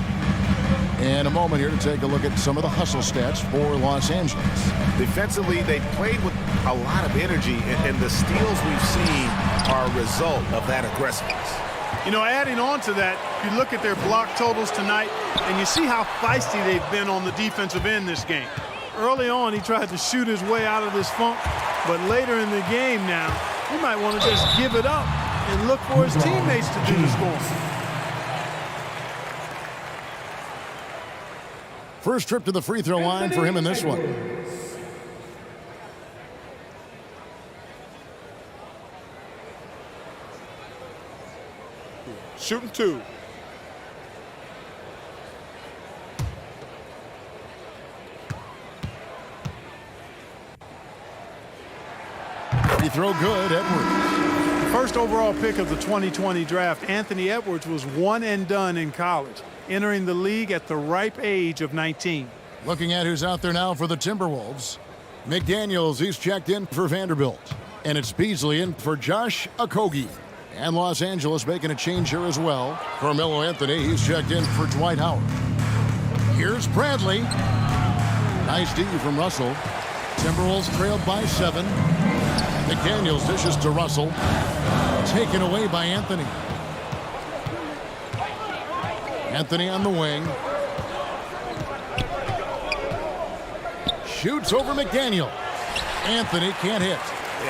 And a moment here to take a look at some of the hustle stats for Los Angeles. Defensively, they played with a lot of energy, and the steals we've seen are a result of that aggressiveness. You know, adding on to that, you look at their block totals tonight, and you see how feisty they've been on the defensive end this game. Early on, he tried to shoot his way out of this funk, but later in the game now, he might want to just give it up and look for his teammates to do the scoring. First trip to the free throw line for him in this one. Shooting 2. Free throw good, Edwards. First overall pick of the 2020 draft, Anthony Edwards was one and done in college, entering the league at the ripe age of 19. Looking at who's out there now for the Timberwolves. McDaniels, he's checked in for Vanderbilt. And it's Beasley in for Josh Okogie. And Los Angeles making a change here as well. Carmelo Anthony, he's checked in for Dwight Howard. Here's Bradley. Nice D from Russell. Timberwolves trailed by 7. McDaniels dishes to Russell. Taken away by Anthony. Anthony on the wing. Shoots over McDaniel. Anthony can't hit.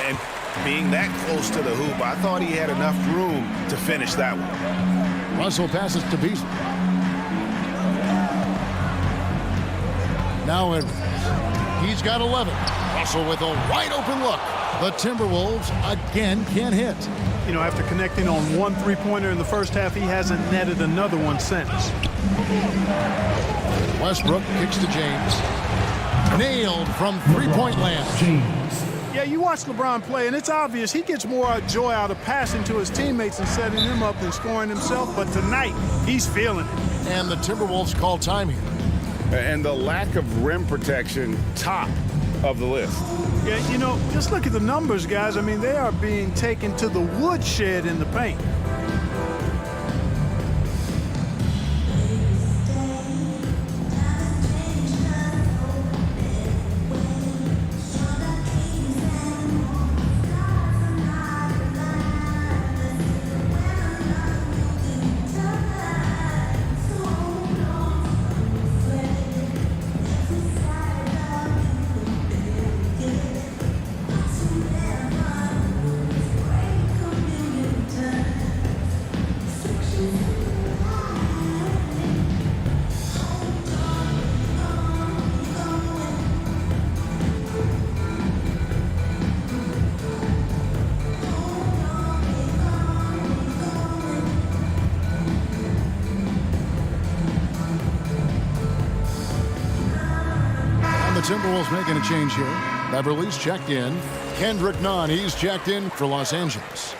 And being that close to the hoop, I thought he had enough room to finish that one. Russell passes to Beasley. Now Edwards. He's got 11. Russell with a wide open look. The Timberwolves again can't hit. You know, after connecting on one three-pointer in the first half, he hasn't netted another one since. Westbrook kicks to James. Nailed from three-point land. Yeah, you watch LeBron play, and it's obvious he gets more joy out of passing to his teammates and setting them up than scoring himself. But tonight, he's feeling it. And the Timberwolves call time here. And the lack of rim protection, top of the list. Yeah, you know, just look at the numbers, guys. I mean, they are being taken to the woodshed in the paint. Timberwolves making a change here. Beverly's checked in. Kendrick Nunn, he's checked in for Los Angeles.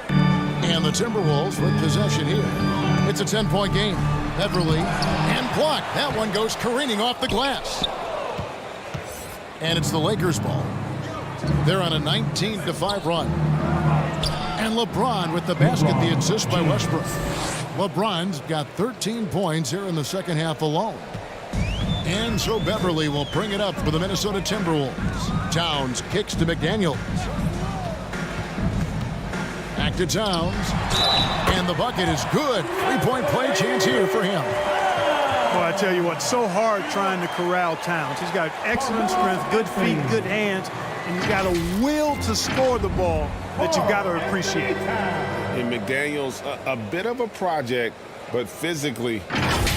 And the Timberwolves with possession here. It's a 10-point game. Beverly and blocked. That one goes careening off the glass. And it's the Lakers' ball. They're on a 19-5 run. And LeBron with the basket, the assist by Westbrook. LeBron's got 13 points here in the second half alone. And so Beverly will bring it up for the Minnesota Timberwolves. Towns kicks to McDaniels. Back to Towns. And the bucket is good. Three-point play chance here for him. Well, I tell you what, so hard trying to corral Towns. He's got excellent strength, good feet, good hands, and he's got a will to score the ball that you've got to appreciate. And McDaniels, a bit of a project, but physically,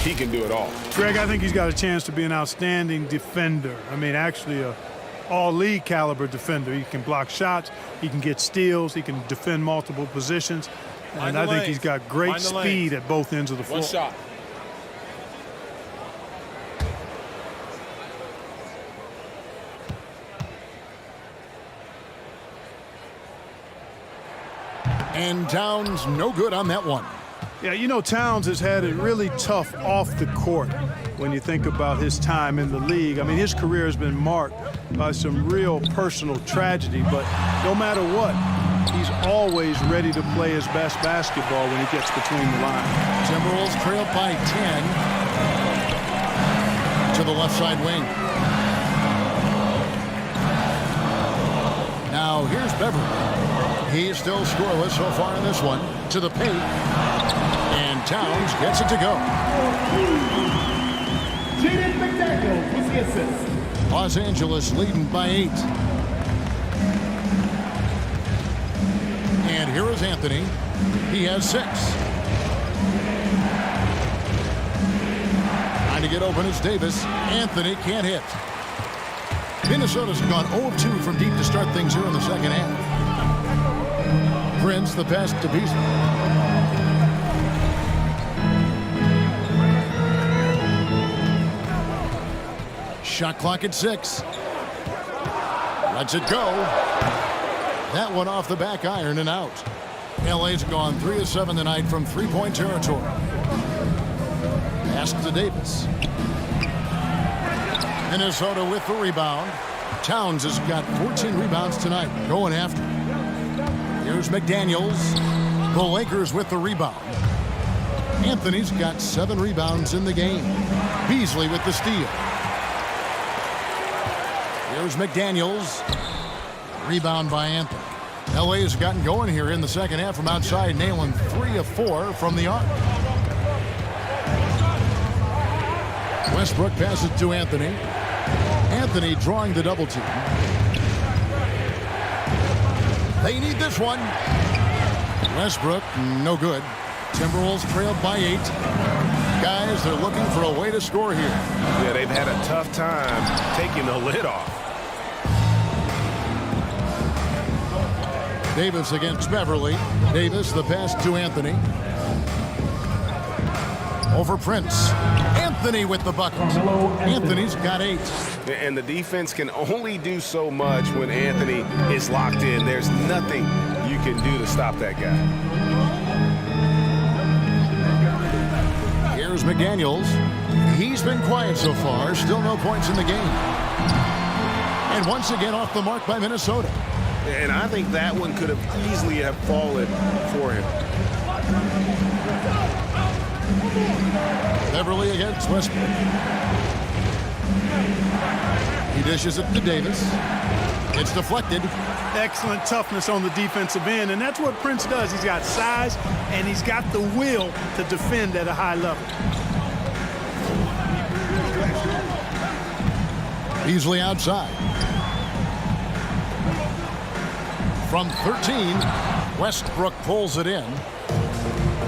he can do it all. Greg, I think he's got a chance to be an outstanding defender. I mean, actually a all-league caliber defender. He can block shots, he can get steals, he can defend multiple positions, and I think he's got great speed at both ends of the floor. One shot. And Towns no good on that one. Yeah, you know, Towns has had it really tough off the court when you think about his time in the league. I mean, his career has been marked by some real personal tragedy, but no matter what, he's always ready to play his best basketball when he gets between the lines. Timberwolves trail by 10 to the left side wing. Now here's Beverly. He's still scoreless so far in this one. To the paint. And Towns gets it to go. Jaden McDaniels with the assist. Los Angeles leading by 8. And here is Anthony. He has 6. Trying to get open is Davis. Anthony can't hit. Minnesota's gone 0-2 from deep to start things here in the second half. Prince, the pass to Beasley. Shot clock at 6. Lets it go. That one off the back iron and out. LA's gone 3 of 7 tonight from three-point territory. Pass to Davis. Minnesota with the rebound. Towns has got 14 rebounds tonight. Going after. Here's McDaniels. The Lakers with the rebound. Anthony's got 7 rebounds in the game. Beasley with the steal. Here's McDaniels. Rebound by Anthony. LA's gotten going here in the second half from outside, nailing 3 of 4 from the arc. Westbrook passes to Anthony. Anthony drawing the double team. They need this one. Westbrook, no good. Timberwolves trailed by 8. Guys, they're looking for a way to score here. Yeah, they've had a tough time taking the lid off. Davis against Beverly. Davis, the pass to Anthony. Over Prince. Anthony with the bucket. Anthony's got 8. And the defense can only do so much when Anthony is locked in. There's nothing you can do to stop that guy. Here's McDaniels. He's been quiet so far. Still no points in the game. And once again off the mark by Minnesota. And I think that one could have easily have fallen for him. Beverly against Westbrook. He dishes it to Davis. It's deflected. Excellent toughness on the defensive end, and that's what Prince does. He's got size, and he's got the will to defend at a high level. Beasley outside. From 13, Westbrook pulls it in.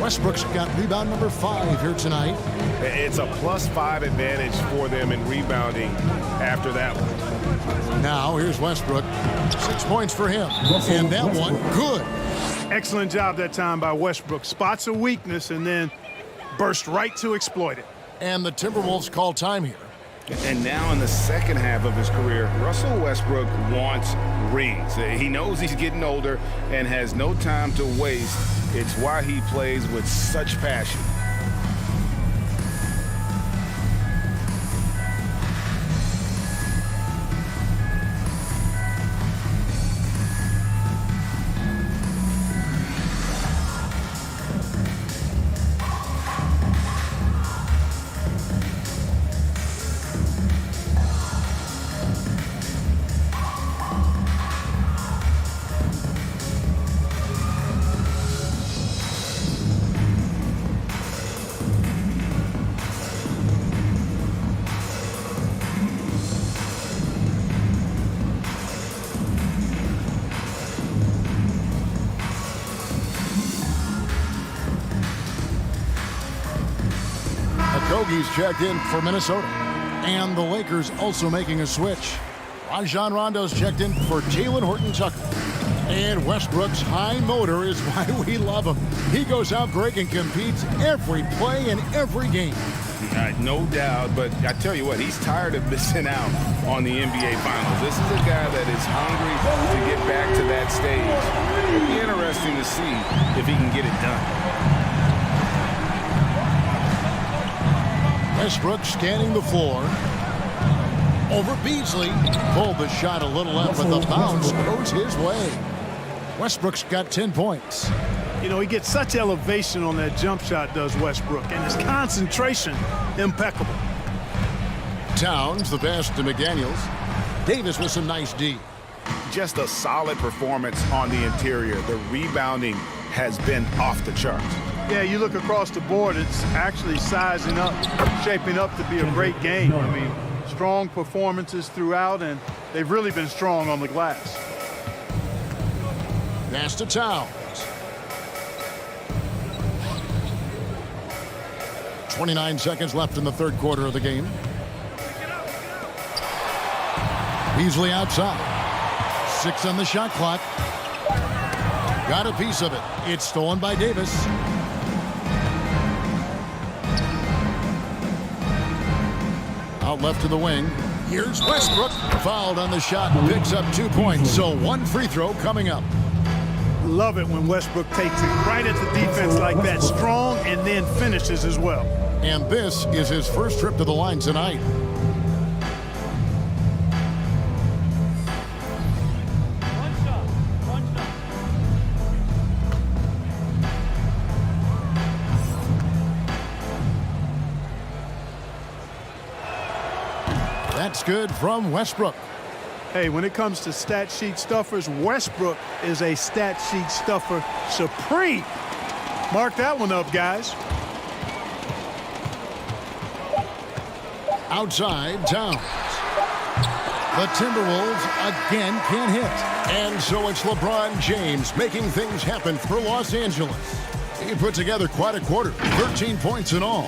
Westbrook's got rebound number 5 here tonight. It's a +5 advantage for them in rebounding after that one. Now here's Westbrook. 6 points for him. And that one, good. Excellent job that time by Westbrook. Spots a weakness and then burst right to exploit it. And the Timberwolves call time here. And now in the second half of his career, Russell Westbrook wants rings. He knows he's getting older and has no time to waste. It's why he plays with such passion. Kogi's checked in for Minnesota. And the Lakers also making a switch. Rajon Rondo's checked in for Jalen Horton-Tucker. And Westbrook's high motor is why we love him. He goes out great and competes every play in every game. No doubt, but I tell you what, he's tired of missing out on the NBA Finals. This is a guy that is hungry to get back to that stage. It'll be interesting to see if he can get it done. Westbrook scanning the floor. Over Beasley. Pulled the shot a little up, but the bounce goes his way. Westbrook's got 10 points. You know, he gets such elevation on that jump shot, does Westbrook, and his concentration impeccable. Towns, the pass to McDaniels. Davis with some nice D. Just a solid performance on the interior. The rebounding has been off the charts. Yeah, you look across the board, it's actually sizing up, shaping up to be a great game. I mean, strong performances throughout, and they've really been strong on the glass. Pass to Towns. 29 seconds left in the third quarter of the game. Beasley outside. 6 on the shot clock. Got a piece of it. It's stolen by Davis. Out left to the wing. Here's Westbrook. Fouled on the shot. Picks up 2 points. So one free throw coming up. Love it when Westbrook takes it right at the defense like that. Strong and then finishes as well. And this is his first trip to the line tonight. That's good from Westbrook. Hey, when it comes to stat sheet stuffers, Westbrook is a stat sheet stuffer supreme. Mark that one up, guys. Outside, Towns. The Timberwolves again can't hit. And so it's LeBron James making things happen for Los Angeles. He put together quite a quarter, 13 points in all.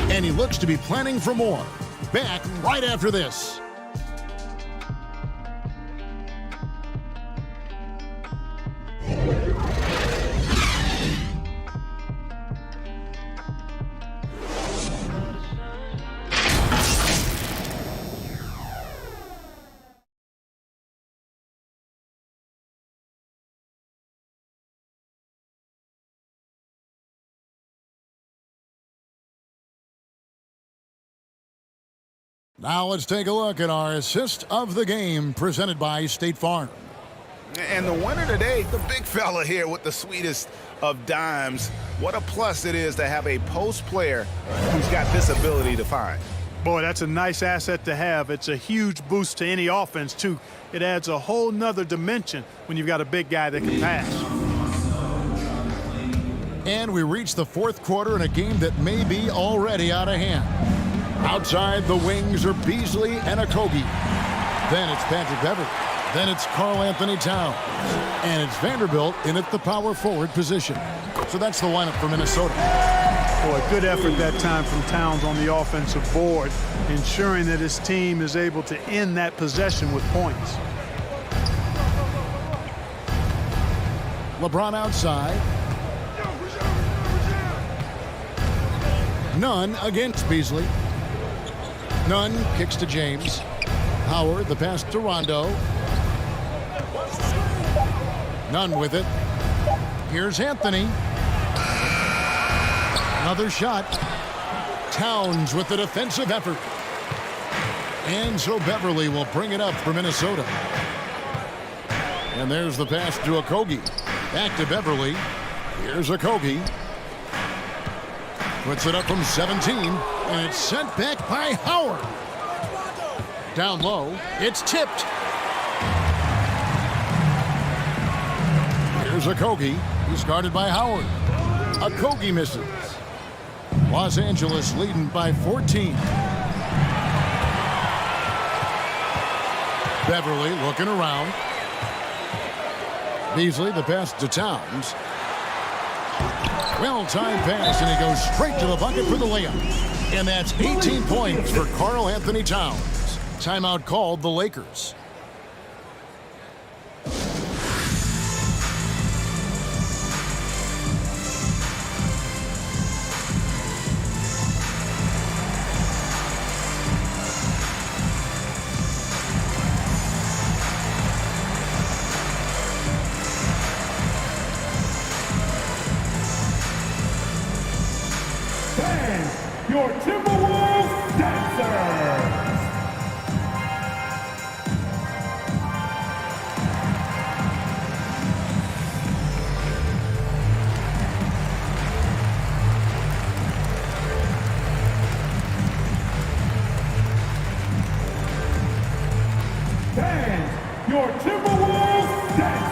And he looks to be planning for more. Back right after this. Now let's take a look at our assist of the game presented by State Farm. And the winner today, the big fella here with the sweetest of dimes. What a plus it is to have a post player who's got this ability to find. Boy, that's a nice asset to have. It's a huge boost to any offense, too. It adds a whole nother dimension when you've got a big guy that can pass. And we reach the fourth quarter in a game that may be already out of hand. Outside the wings are Beasley and Okogie. Then it's Patrick Beverley. Then it's Karl Anthony Towns. And it's Vanderbilt in at the power forward position. So that's the lineup for Minnesota. Boy, good effort that time from Towns on the offensive board, ensuring that his team is able to end that possession with points. LeBron outside. None against Beasley. Nunn kicks to James. Howard, the pass to Rondo. Nunn with it. Here's Anthony. Another shot. Towns with the defensive effort. And so Beverly will bring it up for Minnesota. And there's the pass to Okogie. Back to Beverly. Here's Okogie. Puts it up from 17. And it's sent back by Howard. Down low. It's tipped. Here's Okogie. He's guarded by Howard. Okogie misses. Los Angeles leading by 14. Beverly looking around. Beasley, the pass to Towns. Well-timed pass, and he goes straight to the bucket for the layup. And that's 18 points for Karl Anthony Towns. Timeout called the Lakers. Your Timberwolves dancers. Dance, your Timberwolves dancers.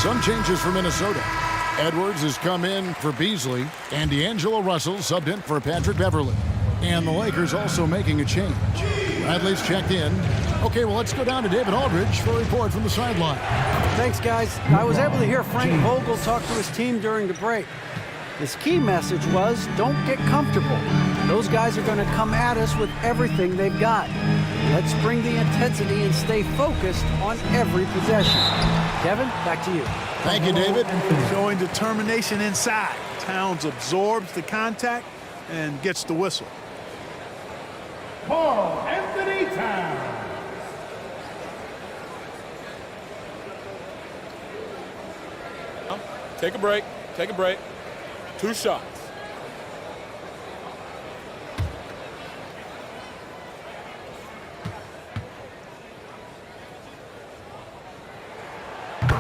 Some changes for Minnesota. Edwards has come in for Beasley, and D'Angelo Russell subbed in for Patrick Beverly. And the Lakers also making a change. Bradley's checked in. Okay, well, let's go down to David Aldridge for a report from the sideline. Thanks, guys. I was able to hear Frank Vogel talk to his team during the break. His key message was, don't get comfortable. Those guys are going to come at us with everything they've got. Let's bring the intensity and stay focused on every possession. Kevin, back to you. Thank you, David. Showing determination inside. Towns absorbs the contact and gets the whistle. Karl Anthony Towns. Take a break. Take a break. 2 shots.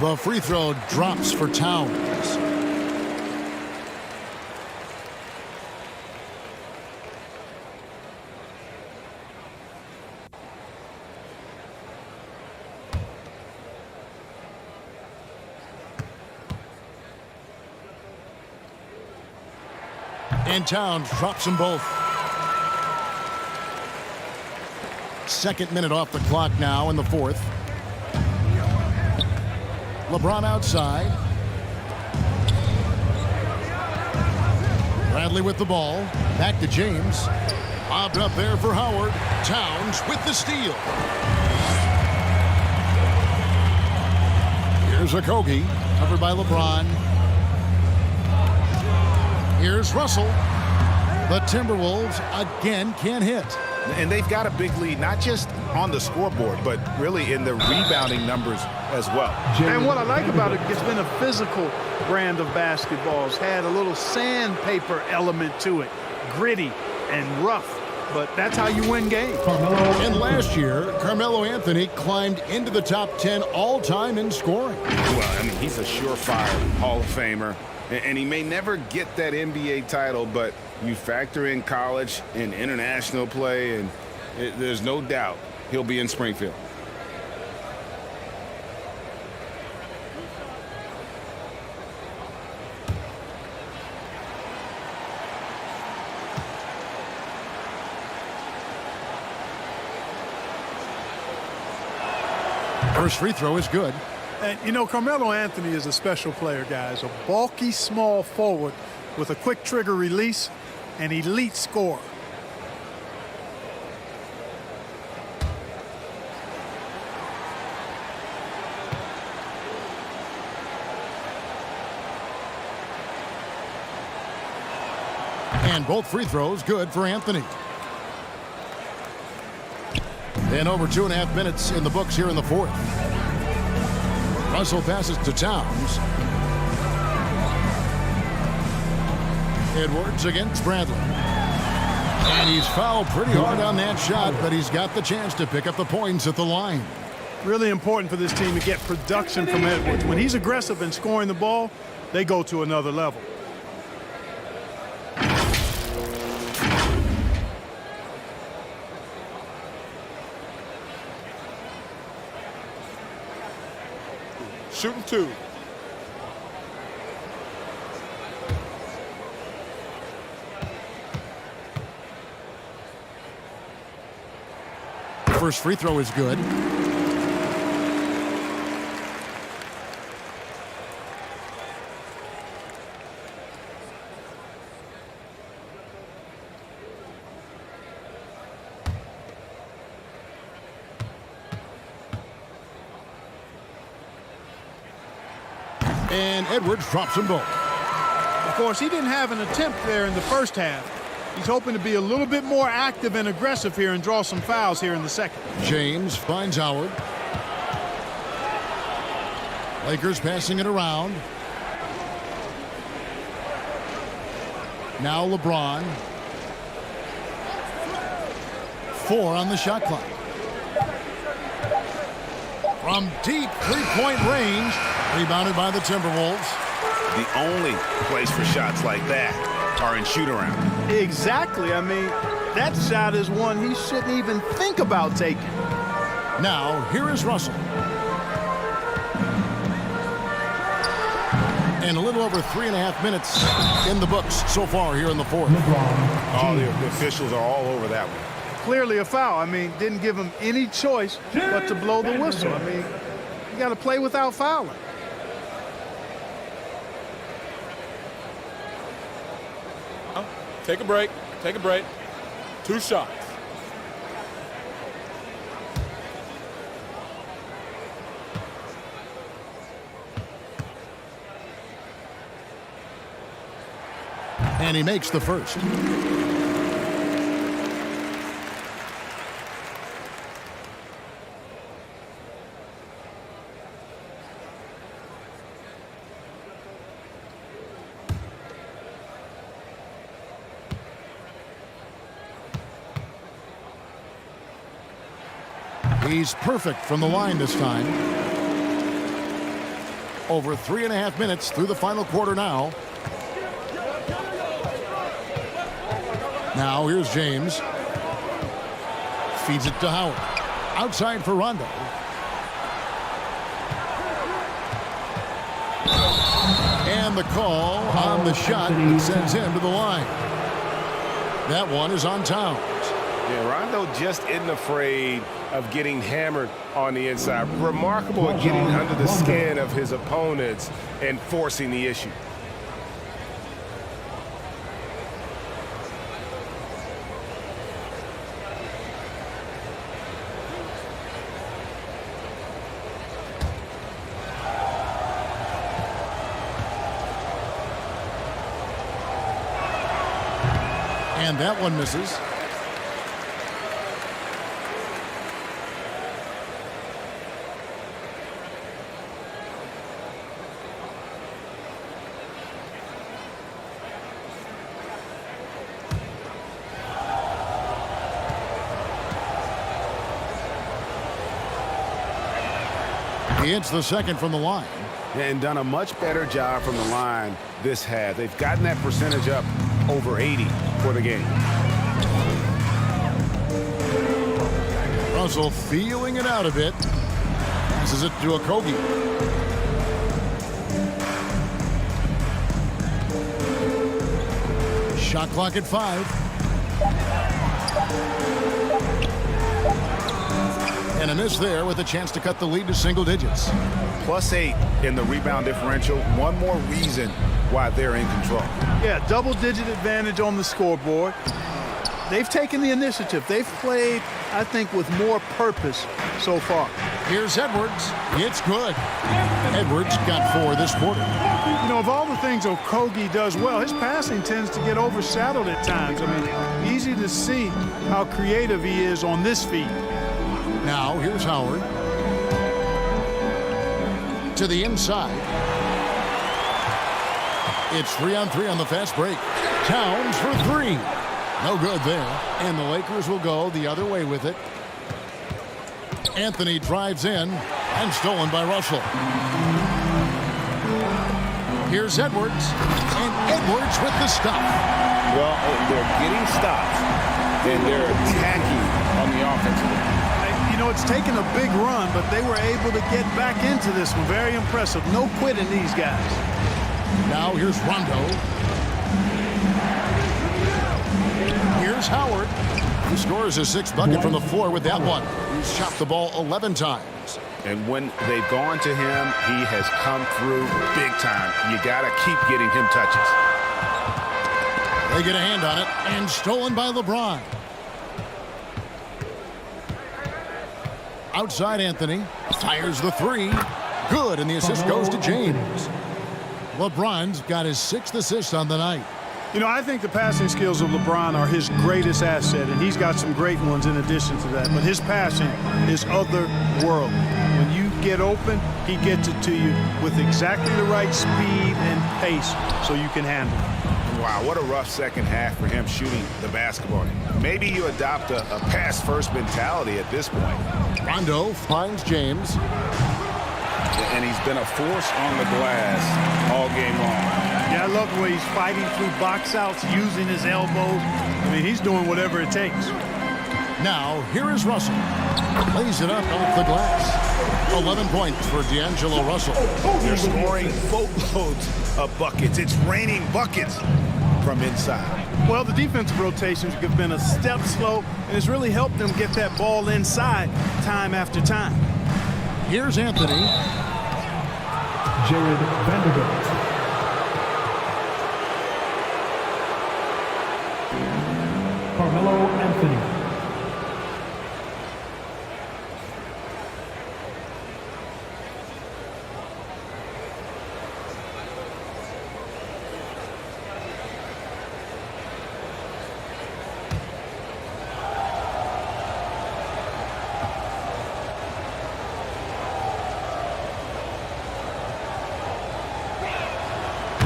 The free throw drops for Towns. And Towns drops them both. Second minute off the clock now in the fourth. LeBron outside. Bradley with the ball. Back to James. Bobbed up there for Howard. Towns with the steal. Here's Okogie. Covered by LeBron. Here's Russell. The Timberwolves again can't hit. And they've got a big lead, not just on the scoreboard, but really in the rebounding numbers as well. And what I like about it, it's been a physical brand of basketball. It's had a little sandpaper element to it, gritty and rough. But that's how you win games. And last year, Carmelo Anthony climbed into the top 10 all-time in scoring. Well, I mean, he's a surefire Hall of Famer. And he may never get that NBA title, but you factor in college and international play, and there's no doubt he'll be in Springfield. First free throw is good. And, you know, Carmelo Anthony is a special player, guys. A bulky, small forward with a quick trigger release, an elite scorer. And both free throws good for Anthony. And over 2.5 minutes in the books here in the fourth. Russell passes to Towns. Edwards against Bradley. And he's fouled pretty hard on that shot, but he's got the chance to pick up the points at the line. Really important for this team to get production from Edwards. When he's aggressive and scoring the ball, they go to another level. Shooting 2. First free throw is good. And Edwards drops them both. Of course, he didn't have an attempt there in the first half. He's hoping to be a little bit more active and aggressive here and draw some fouls here in the second. James finds Howard. Lakers passing it around. Now LeBron. 4 on the shot clock. From deep three-point range. Rebounded by the Timberwolves. The only place for shots like that are in shoot-around. Exactly. I mean, that shot is one he shouldn't even think about taking. Now, here is Russell. And a little over 3.5 minutes in the books so far here in the fourth. All the officials are all over that one. Clearly a foul. I mean, didn't give him any choice but to blow the whistle. I mean, you got to play without fouling. Take a break. Take a break. 2 shots. And he makes the first. He's perfect from the line this time. Over 3.5 minutes through the final quarter now. Now here's James. Feeds it to Howard. Outside for Rondo. And the call on the shot that sends him to the line. That one is on Towns. Yeah, Rondo just isn't afraid of getting hammered on the inside. Remarkable at getting under the skin of his opponents and forcing the issue. And that one misses. He hits the second from the line. And done a much better job from the line this half. They've gotten that percentage up over 80 for the game. Russell feeling it out a bit. Passes it to Okogie. Shot clock at 5. And a miss there with a chance to cut the lead to single digits. +8 in the rebound differential. One more reason why they're in control. Yeah, double-digit advantage on the scoreboard. They've taken the initiative. They've played, I think, with more purpose so far. Here's Edwards. It's good. Edwards got 4 this quarter. You know, of all the things Okogie does well, his passing tends to get overshadowed at times. I mean, easy to see how creative he is on this feed. Now, here's Howard. To the inside. It's 3-on-3 on the fast break. Towns for 3. No good there. And the Lakers will go the other way with it. Anthony drives in and stolen by Russell. Here's Edwards. And Edwards with the stop. Well, they're getting stops, and they're attacking on the offensive end. You know, it's taken a big run, but they were able to get back into this one. Very impressive. No quitting these guys. Now here's Rondo. Here's Howard, who scores his 6th bucket from the floor with that one. He's shot the ball 11 times. And when they've gone to him, he has come through big time. You got to keep getting him touches. They get a hand on it, and stolen by LeBron. Outside Anthony, fires the 3. Good, and the assist goes to James. LeBron's got his 6th assist on the night. You know, I think the passing skills of LeBron are his greatest asset, and he's got some great ones in addition to that. But his passing is otherworldly. When you get open, he gets it to you with exactly the right speed and pace so you can handle it. Wow, what a rough second half for him shooting the basketball. Maybe you adopt a pass-first mentality at this point. Rondo finds James. And he's been a force on the glass all game long. Yeah, I love the way he's fighting through box outs, using his elbows. I mean, he's doing whatever it takes. Now, here is Russell. Lays it up off the glass. 11 points for D'Angelo Russell. They're scoring boatloads of buckets. It's raining buckets from inside. Well, the defensive rotations have been a step slow, and it's really helped them get that ball inside time after time. Here's Anthony. Jared Vanderbilt. Carmelo Anthony.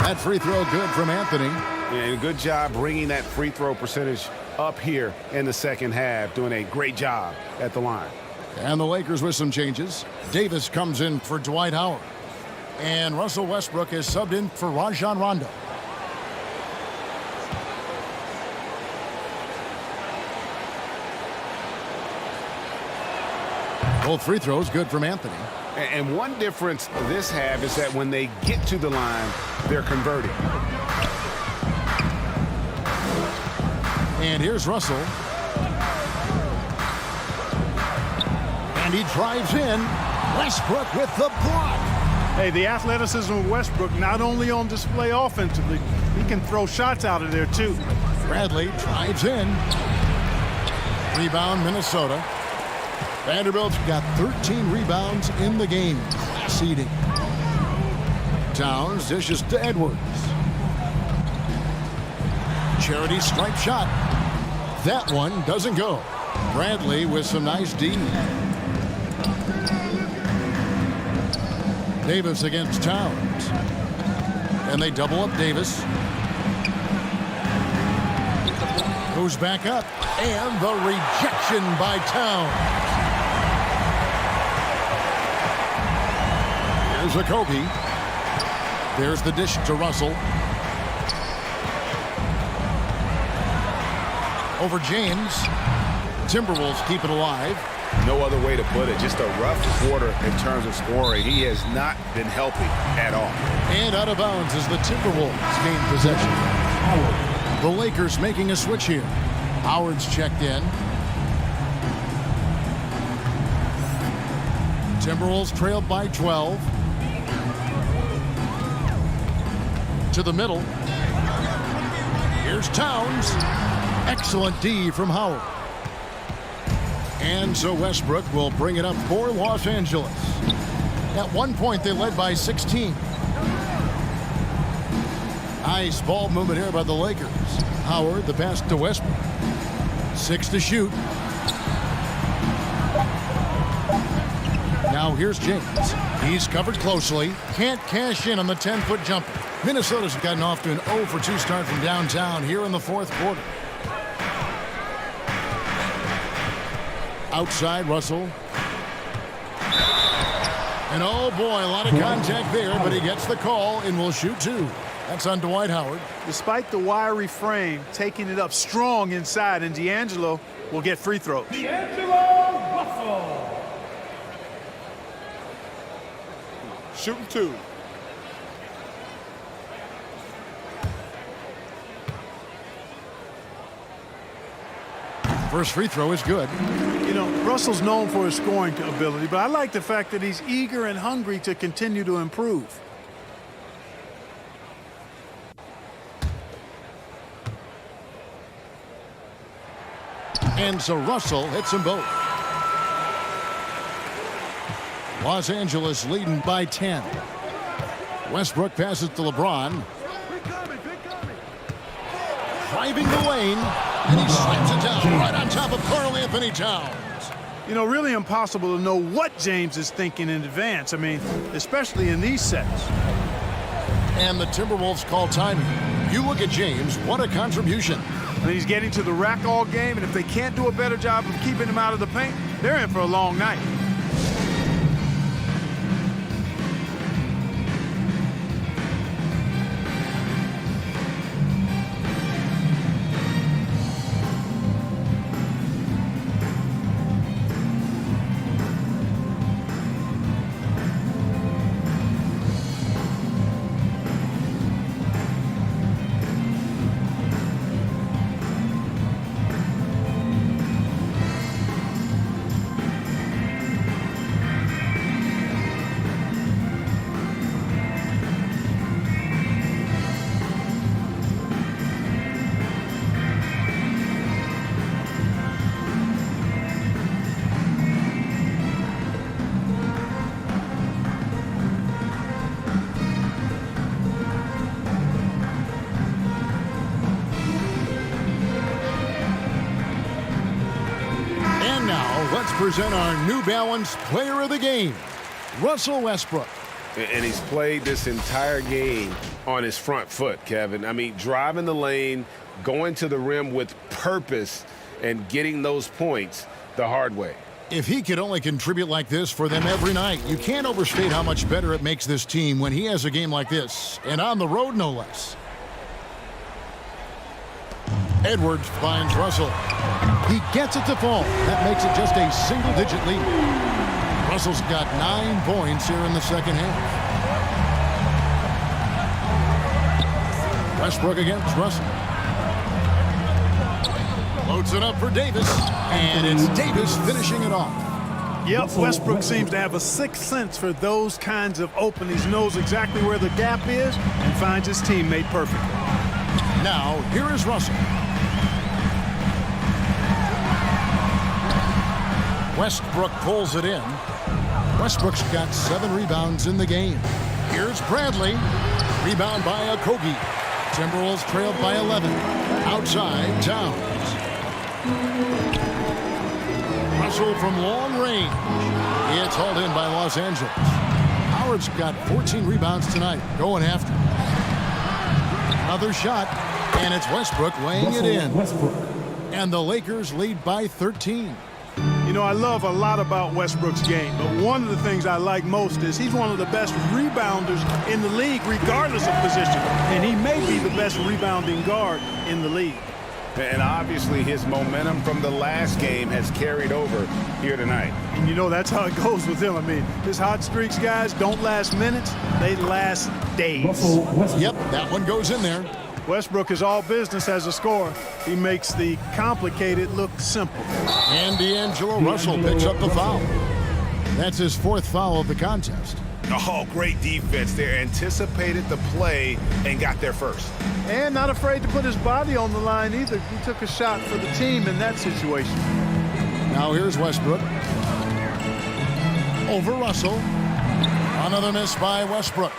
That free throw good from Anthony. And good job bringing that free throw percentage up here in the second half. Doing a great job at the line. And the Lakers with some changes. Davis comes in for Dwight Howard. And Russell Westbrook is subbed in for Rajon Rondo. Both free throws good from Anthony. And one difference this half is that when they get to the line, they're converting. And here's Russell. And he drives in. Westbrook with the block. Hey, the athleticism of Westbrook not only on display offensively, he can throw shots out of there too. Bradley drives in. Rebound Minnesota. Vanderbilt's got 13 rebounds in the game. Class eating. Towns dishes to Edwards. Charity stripe shot. That one doesn't go. Bradley with some nice D. Davis against Towns. And they double up Davis. Goes back up. And the rejection by Towns. Here's Okogie. There's the dish to Russell. Over James. Timberwolves keep it alive. No other way to put it. Just a rough quarter in terms of scoring. He has not been healthy at all. And out of bounds as the Timberwolves gain possession. The Lakers making a switch here. Howard's checked in. Timberwolves trailed by 12. To the middle. Here's Towns. Excellent D from Howard. And so Westbrook will bring it up for Los Angeles. At one point, they led by 16. Nice ball movement here by the Lakers. Howard, the pass to Westbrook. 6 to shoot. Now here's James. He's covered closely. Can't cash in on the 10-foot jumper. Minnesota's gotten off to an 0 for 2 start from downtown here in the fourth quarter. Outside, Russell. And oh boy, a lot of contact there, but he gets the call and will shoot 2. That's on Dwight Howard. Despite the wiry frame, taking it up strong inside, and D'Angelo will get free throws. D'Angelo Russell. Shooting 2. First free throw is good. You know, Russell's known for his scoring ability, but I like the fact that he's eager and hungry to continue to improve. And so Russell hits them both. Los Angeles leading by 10. Westbrook passes to LeBron. Driving the lane, and he slams it down right on top of Karl Anthony Towns. You know, really impossible to know what James is thinking in advance. I mean, especially in these sets. And the Timberwolves call timing. You look at James, what a contribution. And he's getting to the rack all game, and if they can't do a better job of keeping him out of the paint, they're in for a long night. Let's present our New Balance Player of the Game, Russell Westbrook. And he's played this entire game on his front foot, Kevin. I mean, driving the lane, going to the rim with purpose, and getting those points the hard way. If he could only contribute like this for them every night, you can't overstate how much better it makes this team when he has a game like this, and on the road no less. Edwards finds Russell. He gets it to fall. That makes it just a single-digit lead. Russell's got 9 points here in the second half. Westbrook against Russell. Loads it up for Davis, and it's Davis finishing it off. Yep, Westbrook seems to have a sixth sense for those kinds of openings. Knows exactly where the gap is and finds his teammate perfectly. Now, here is Russell. Westbrook pulls it in. Westbrook's got 7 rebounds in the game. Here's Bradley. Rebound by Okogie. Timberwolves trailed by 11. Outside, Towns. Russell from long range. It's hauled in by Los Angeles. Howard's got 14 rebounds tonight. Going after it. Another shot, and it's Westbrook laying it in. And the Lakers lead by 13. You know, I love a lot about Westbrook's game, but one of the things I like most is he's one of the best rebounders in the league, regardless of position. And he may be the best rebounding guard in the league. And obviously his momentum from the last game has carried over here tonight. And you know, that's how it goes with him. I mean, his hot streaks, guys, don't last minutes, they last days. Yep, that one goes in there. Westbrook is all business as a scorer. He makes the complicated look simple. And D'Angelo Russell picks up the foul. That's his 4th foul of the contest. Oh, great defense there. Anticipated the play and got there first. And not afraid to put his body on the line either. He took a shot for the team in that situation. Now here's Westbrook. Over Russell. Another miss by Westbrook.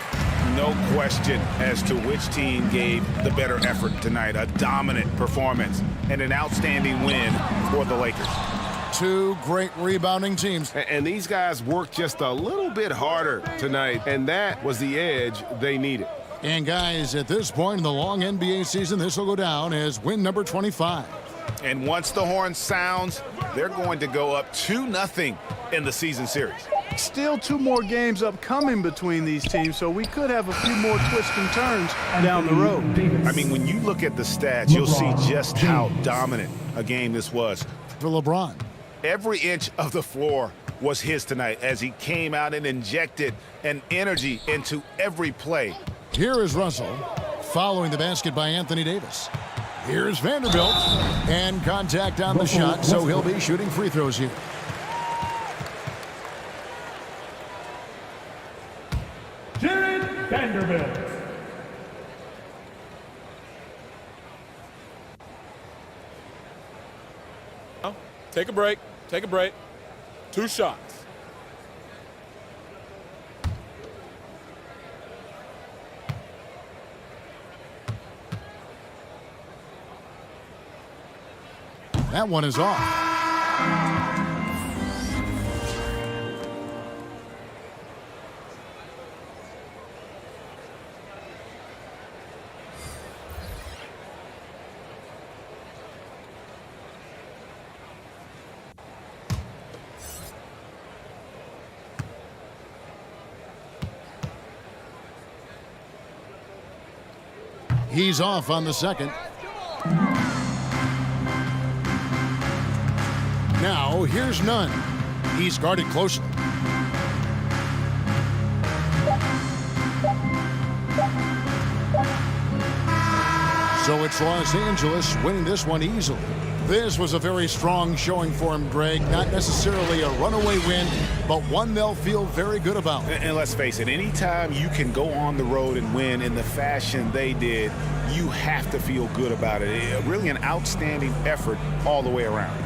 No question as to which team gave the better effort tonight. A dominant performance and an outstanding win for the Lakers. Two great rebounding teams. And these guys worked just a little bit harder tonight, and that was the edge they needed. And guys, at this point in the long NBA season, this will go down as win number 25. And once the horn sounds, they're going to go up 2-0 in the season series. Still 2 more games upcoming between these teams, so we could have a few more twists and turns down the road. I mean, when you look at the stats, you'll see just how dominant a game this was. For LeBron. Every inch of the floor was his tonight as he came out and injected an energy into every play. Here is Russell following the basket by Anthony Davis. Here's Vanderbilt, and contact on the shot, so he'll be shooting free throws here. Jared Vanderbilt. Take a break. Take a break. 2 shots. That one is off. He's off on the second. Now, here's Nunn. He's guarded closely. So it's Los Angeles winning this one easily. This was a very strong showing for him, Greg. Not necessarily a runaway win, but one they'll feel very good about. And let's face it, anytime you can go on the road and win in the fashion they did, you have to feel good about it. Really an outstanding effort all the way around.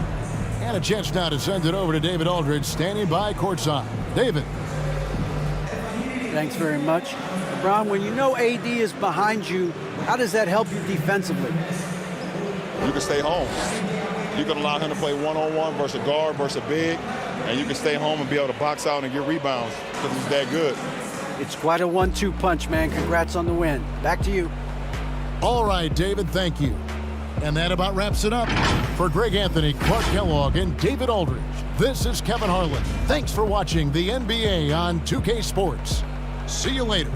And a chance now to send it over to David Aldridge, standing by courtside. David. Thanks very much. Ron, when you know AD is behind you, how does that help you defensively? You can stay home. You can allow him to play one-on-one versus a guard versus a big, and you can stay home and be able to box out and get rebounds because he's that good. It's quite a 1-2 punch, man. Congrats on the win. Back to you. All right, David, thank you. And that about wraps it up. For Greg Anthony, Clark Kellogg, and David Aldridge, this is Kevin Harlan. Thanks for watching the NBA on 2K Sports. See you later.